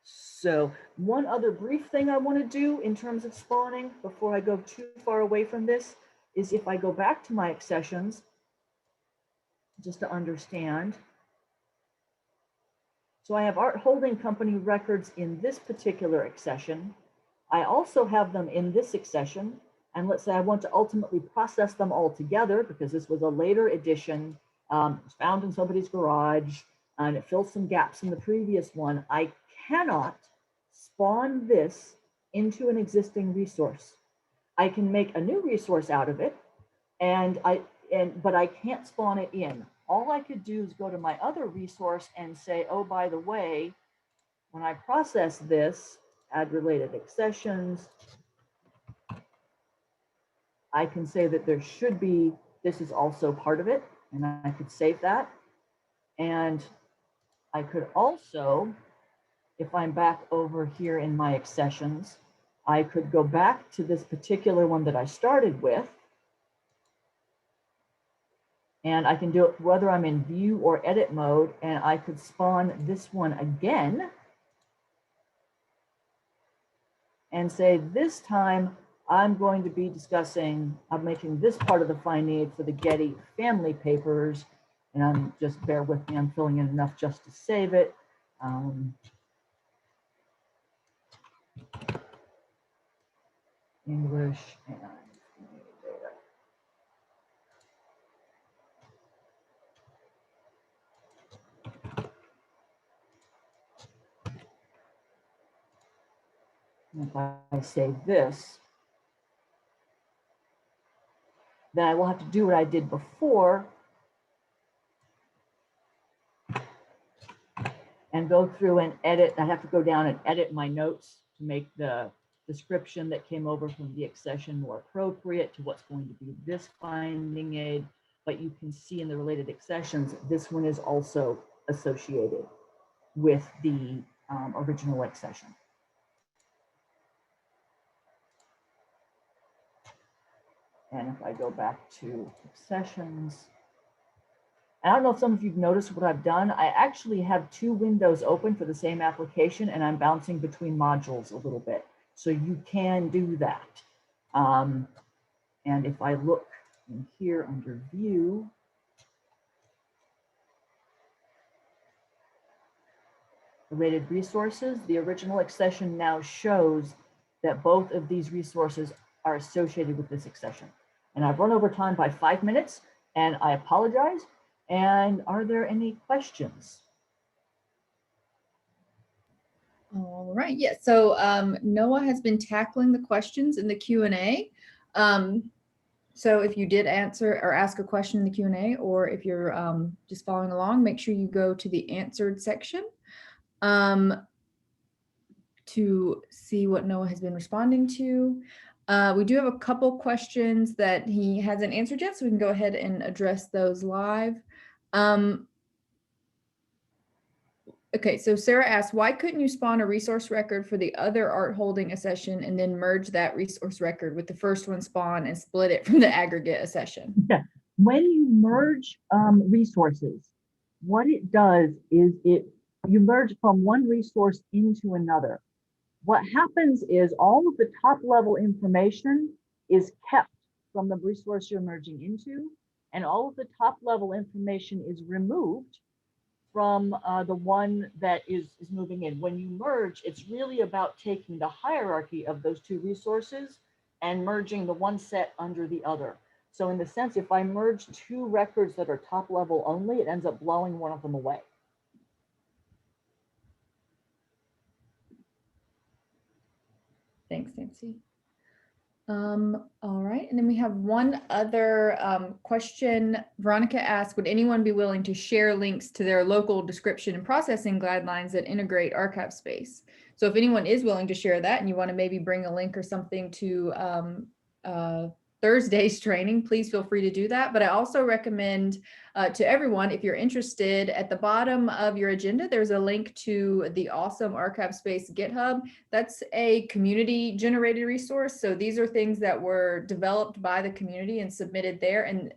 So one other brief thing I want to do in terms of spawning before I go too far away from this is if I go back to my accessions, just to understand. So I have art holding company records in this particular accession. I also have them in this accession. And let's say I want to ultimately process them all together because this was a later edition, it was found in somebody's garage. and it fills some gaps in the previous one, I cannot spawn this into an existing resource. I can make a new resource out of it, but I can't spawn it in. All I could do is go to my other resource and say, oh, by the way, when I process this, add related accessions, I can say that there should be, this is also part of it, and I could save that. And I could also, if I'm back over here in my accessions, I could go back to this particular one that I started with. And I can do it whether I'm in view or edit mode, and I could spawn this one again and say this time I'm going to be discussing, I'm making this part of the finding aid for the Getty family papers, and I'm just bear with me, I'm filling in enough just to save it. English and data. And if I save this, then I will have to do what I did before and go through and edit. I have to go down and edit my notes to make the description that came over from the accession more appropriate to what's going to be this finding aid. But you can see in the related accessions, this one is also associated with the original accession. And if I go back to accessions, I don't know if some of you've noticed what I've done. I actually have two windows open for the same application, and I'm bouncing between modules a little bit. So you can do that. And if I look in here under view, related resources, the original accession now shows that both of these resources are associated with this accession. And I've run over time by 5 minutes, and I apologize. And are there any questions? All right, yes. So Noah has been tackling the questions in the Q&A. So if you did answer or ask a question in the Q&A, or if you're just following along, make sure you go to the answered section to see what Noah has been responding to. We do have a couple questions that he hasn't answered yet, so we can go ahead and address those live. Okay, so Sarah asked, why couldn't you spawn a resource record for the other art holding accession and then merge that resource record with the first one spawn and split it from the aggregate accession? Yeah. When you merge resources, what it does is you merge from one resource into another. What happens is all of the top level information is kept from the resource you're merging into, and all of the top level information is removed from the one that is moving in. When you merge, it's really about taking the hierarchy of those two resources and merging the one set under the other. So in the sense, if I merge two records that are top level only, it ends up blowing one of them away. Thanks, Nancy. All right, and then we have one other question. Veronica asked, would anyone be willing to share links to their local description and processing guidelines that integrate ArchivesSpace? So if anyone is willing to share that and you want to maybe bring a link or something to Thursday's training, please feel free to do that. But I also recommend to everyone, if you're interested, at the bottom of your agenda, there's a link to the awesome ArchivesSpace GitHub. That's a community generated resource. So these are things that were developed by the community and submitted there. And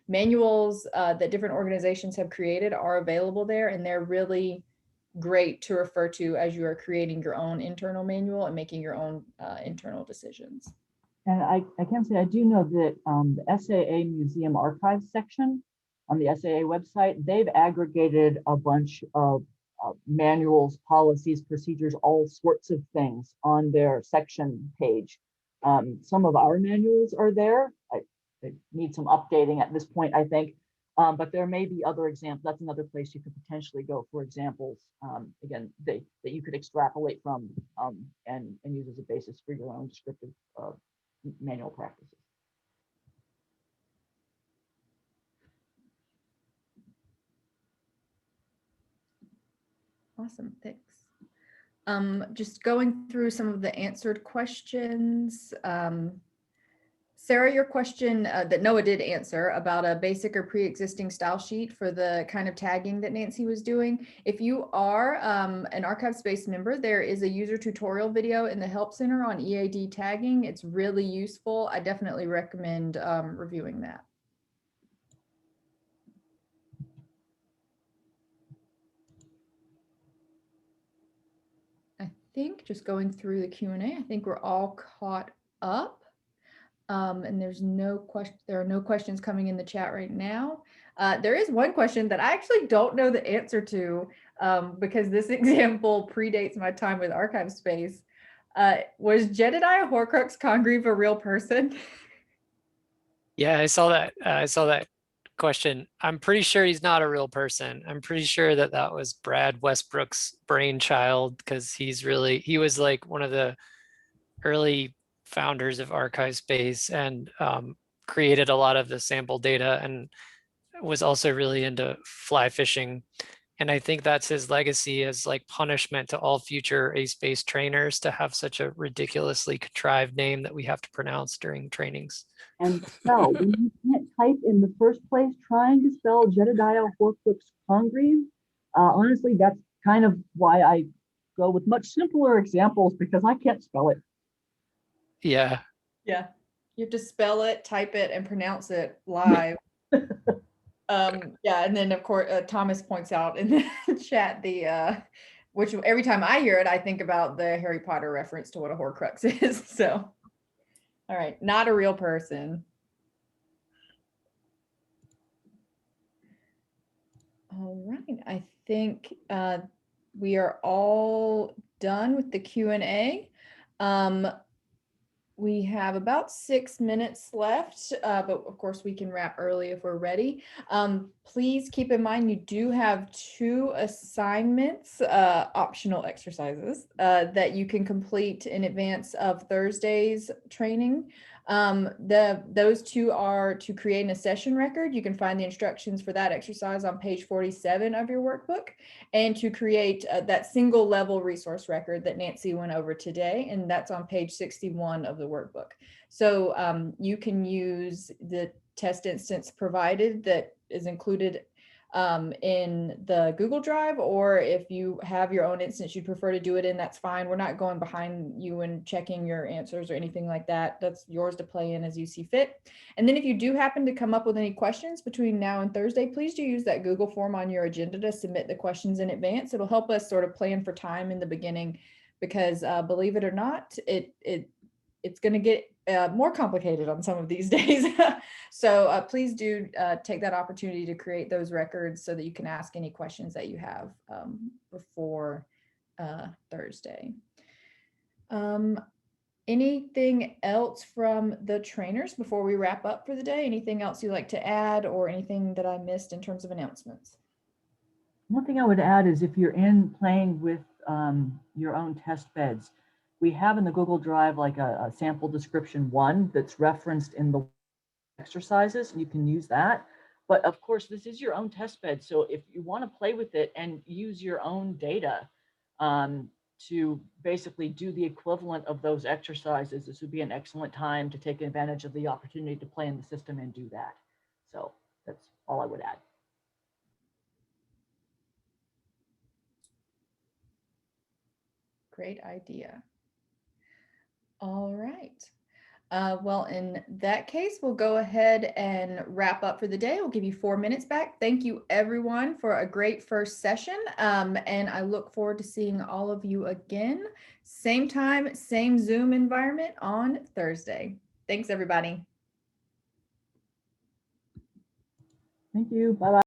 manuals that different organizations have created are available there. And they're really great to refer to as you are creating your own internal manual and making your own internal decisions. And I can say I do know that the SAA Museum Archives section on the SAA website, they've aggregated a bunch of manuals, policies, procedures, all sorts of things on their section page. Some of our manuals are there. They need some updating at this point, I think. But there may be other examples. That's another place you could potentially go for examples, again, that you could extrapolate from and use as a basis for your own descriptive manual practices. Awesome, thanks. Just going through some of the answered questions. Sarah, your question that Noah did answer about a basic or pre-existing style sheet for the kind of tagging that Nancy was doing. If you are an ArchivesSpace member, there is a user tutorial video in the Help Center on EAD tagging. It's really useful. I definitely recommend reviewing that. I think just going through the Q&A, I think we're all caught up. And there are no questions coming in the chat right now. There is one question that I actually don't know the answer to because this example predates my time with ArchivesSpace. Was Jedediah Horcrux Congreve a real person? Yeah, I saw that. I saw that question. I'm pretty sure he's not a real person. I'm pretty sure that that was Brad Westbrook's brainchild because he was like one of the early founders of ArchivesSpace and created a lot of the sample data and was also really into fly fishing. And I think that's his legacy as like punishment to all future ASpace trainers to have such a ridiculously contrived name that we have to pronounce during trainings. And spell, when you can't type in the first place, trying to spell Jedediah Horcrux Congreve, honestly, that's kind of why I go with much simpler examples because I can't spell it. Yeah. Yeah, you have to spell it, type it, and pronounce it live. Yeah, and then of course Thomas points out in the chat which every time I hear it, I think about the Harry Potter reference to what a Horcrux is. So, all right, not a real person. All right, I think we are all done with the Q&A. We have about 6 minutes left, but of course we can wrap early if we're ready. Please keep in mind you do have 2 assignments, optional exercises that you can complete in advance of Thursday's training. Those 2 are to create an accession record. You can find the instructions for that exercise on page 47 of your workbook, and to create that single level resource record that Nancy went over today, and that's on page 61 of the workbook. So you can use the test instance provided that is included in the Google Drive, or if you have your own instance you'd prefer to do it in, that's fine. We're not going behind you and checking your answers or anything like that. That's yours to play in as you see fit. And then if you do happen to come up with any questions between now and Thursday, please do use that Google form on your agenda to submit the questions in advance. It'll help us sort of plan for time in the beginning because believe it or not, it's going to get more complicated on some of these days. So please do take that opportunity to create those records so that you can ask any questions that you have before Thursday. Anything else from the trainers before we wrap up for the day? Anything else you'd like to add or anything that I missed in terms of announcements? One thing I would add is if you're playing with your own test beds, we have in the Google Drive like a sample description 1 that's referenced in the exercises, and you can use that. But of course, this is your own test bed. So if you want to play with it and use your own data to basically do the equivalent of those exercises, this would be an excellent time to take advantage of the opportunity to play in the system and do that. So that's all I would add. Great idea. All right. Well, in that case, we'll go ahead and wrap up for the day. We'll give you 4 minutes back. Thank you, everyone, for a great first session. And I look forward to seeing all of you again, same time, same Zoom environment on Thursday. Thanks, everybody. Thank you. Bye-bye.